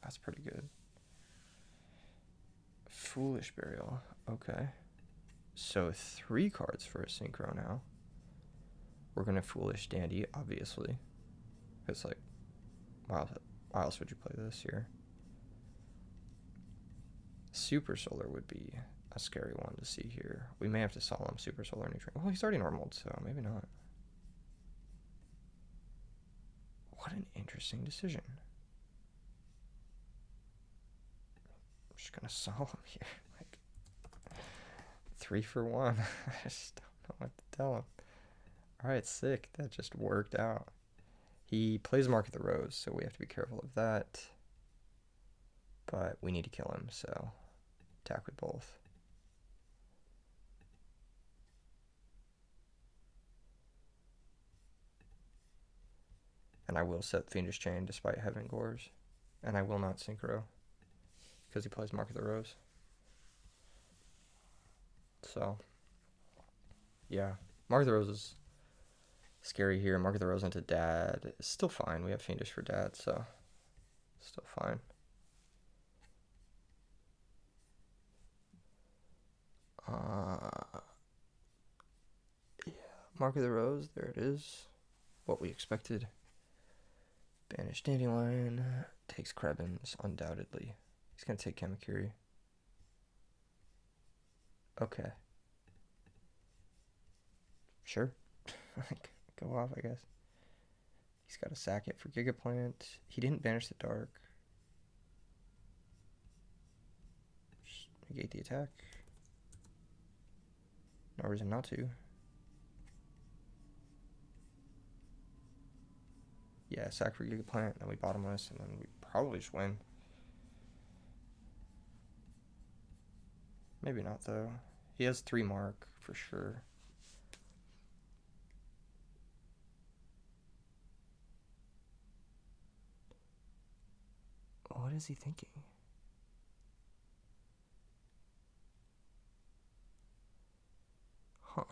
That's pretty good. Foolish Burial. Okay. So 3 cards for a Synchro now. We're going to Foolish Dandy, obviously. It's like, why else would you play this here? Super Solar would be a scary one to see here. We may have to Solemn Super Solar Nutrient. Well, he's already normaled, so maybe not. What an interesting decision. I'm just gonna Solemn here. Like 3 for 1. I just don't know what to tell him. Alright, sick. That just worked out. He plays Mark of the Rose, so we have to be careful of that. But we need to kill him, so attack with both. And I will set Fiendish Chain despite having Gores. And I will not Synchro because he plays Mark of the Rose. So, yeah. Mark of the Rose is scary here. Mark of the Rose into Dad. It's still fine. We have Fiendish for Dad, so still fine. Yeah. Mark of the Rose. There it is. What we expected. Banish Dandelion, takes Krebins, undoubtedly. He's going to take Kamakiri. Okay. Sure. Go off, I guess. He's got to sack it for Gigaplant. He didn't banish the Dark. Just negate the attack. No reason not to. Yeah, sack for Gigaplant, then we bottomless, and then we probably just win. Maybe not, though. He has 3 mark, for sure. What is he thinking? Huh.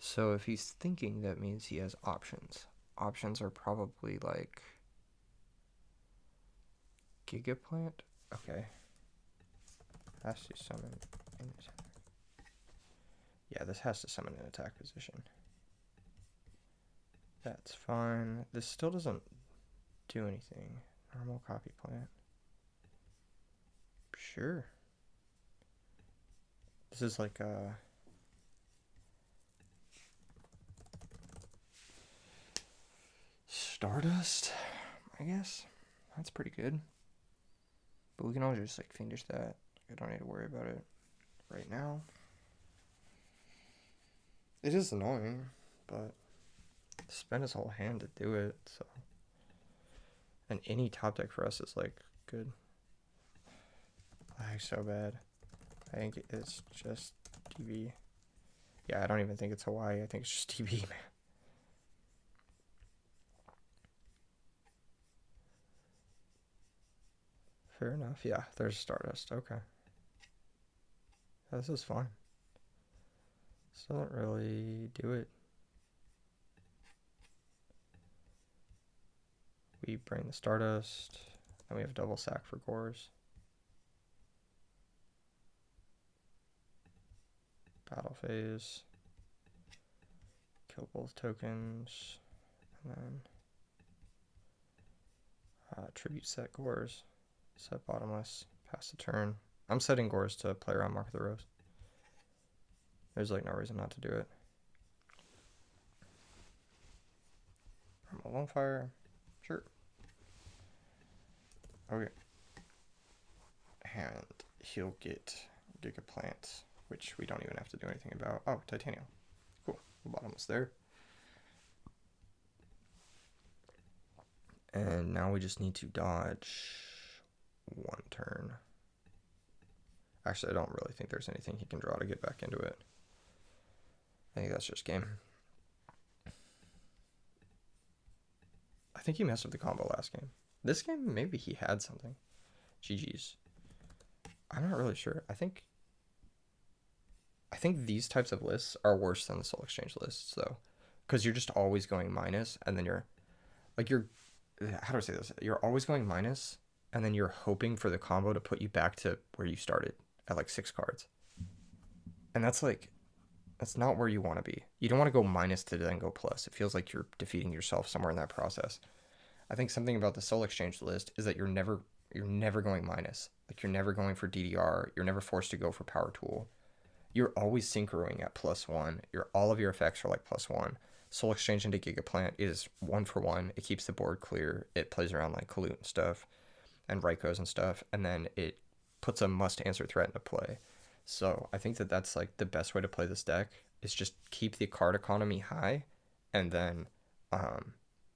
So if he's thinking, that means he has options. Options are probably like Gigaplant. Okay. Has to summon in attack. Yeah, this has to summon in attack position. That's fine. This still doesn't do anything. Normal Copy Plant. Sure. This is like a... Stardust, I guess. That's pretty good. But we can always just, like, Fiendish that. I don't need to worry about it right now. It is annoying, but spend his whole hand to do it, so. And any top deck for us is, like, good. Lag so bad. I think it's just TV. Yeah, I don't even think it's Hawaii. I think it's just TV, man. Fair enough. Yeah, there's Stardust. Okay. Yeah, this is fine. This doesn't really do it. We bring the Stardust. And we have double sack for Gores. Battle phase. Kill both tokens. And then tribute set Gores. Set bottomless. Pass the turn. I'm setting Gores to play around Mark of the Rose. There's like no reason not to do it. I'm a lone fire. Sure. Okay. And he'll get Gigaplant, which we don't even have to do anything about. Oh, Titanium. Cool. The bottomless there. And now we just need to dodge one turn. Actually, I don't really think there's anything he can draw to get back into it. I think that's just game. I think he messed up the combo last game. This game, maybe he had something. GG's. I'm not really sure. I think these types of lists are worse than the Soul Exchange lists, though. Because you're just always going minus, and then how do I say this? You're always going minus, and then you're hoping for the combo to put you back to where you started at, like, 6 cards. And that's not where you want to be. You don't want to go minus to then go plus. It feels like you're defeating yourself somewhere in that process. I think something about the Soul Exchange list is that you're never going minus. Like, you're never going for DDR. You're never forced to go for Power Tool. You're always synchroing at +1. All of your effects are like +1. Soul Exchange into Gigaplant is 1-for-1. It keeps the board clear. It plays around like Kalut and stuff, and Raikos and stuff, and then it puts a must-answer threat into play. So I think that's like the best way to play this deck is just keep the card economy high, and then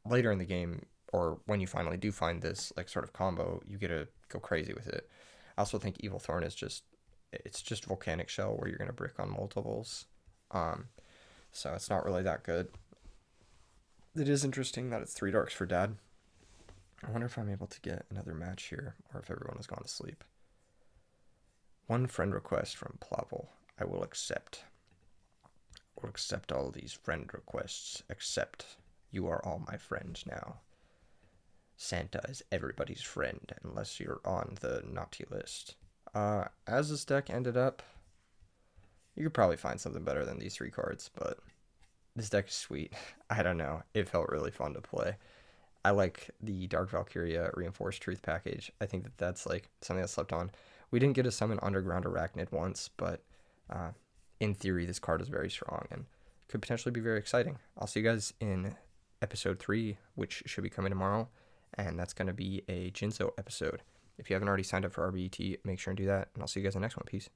later in the game, or when you finally do find this like sort of combo, you get to go crazy with it. I also think Evil Thorn is just Volcanic Shell where you're gonna brick on multiples. So it's not really that good. It is interesting that it's 3 darks for Dad. I wonder if I'm able to get another match here, or if everyone has gone to sleep. 1 friend request from Plavel. I will accept. I will accept all these friend requests, except you are all my friends now. Santa is everybody's friend, unless you're on the naughty list. As this deck ended up, you could probably find something better than these 3 cards, but this deck is sweet. I don't know. It felt really fun to play. I like the Dark Valkyria Reinforced Truth package. I think that's like something that slept on. We didn't get to summon Underground Arachnid once, but in theory, this card is very strong and could potentially be very exciting. I'll see you guys in episode 3, which should be coming tomorrow, and that's going to be a Jinzo episode. If you haven't already signed up for RBET, make sure and do that, and I'll see you guys in the next one. Peace.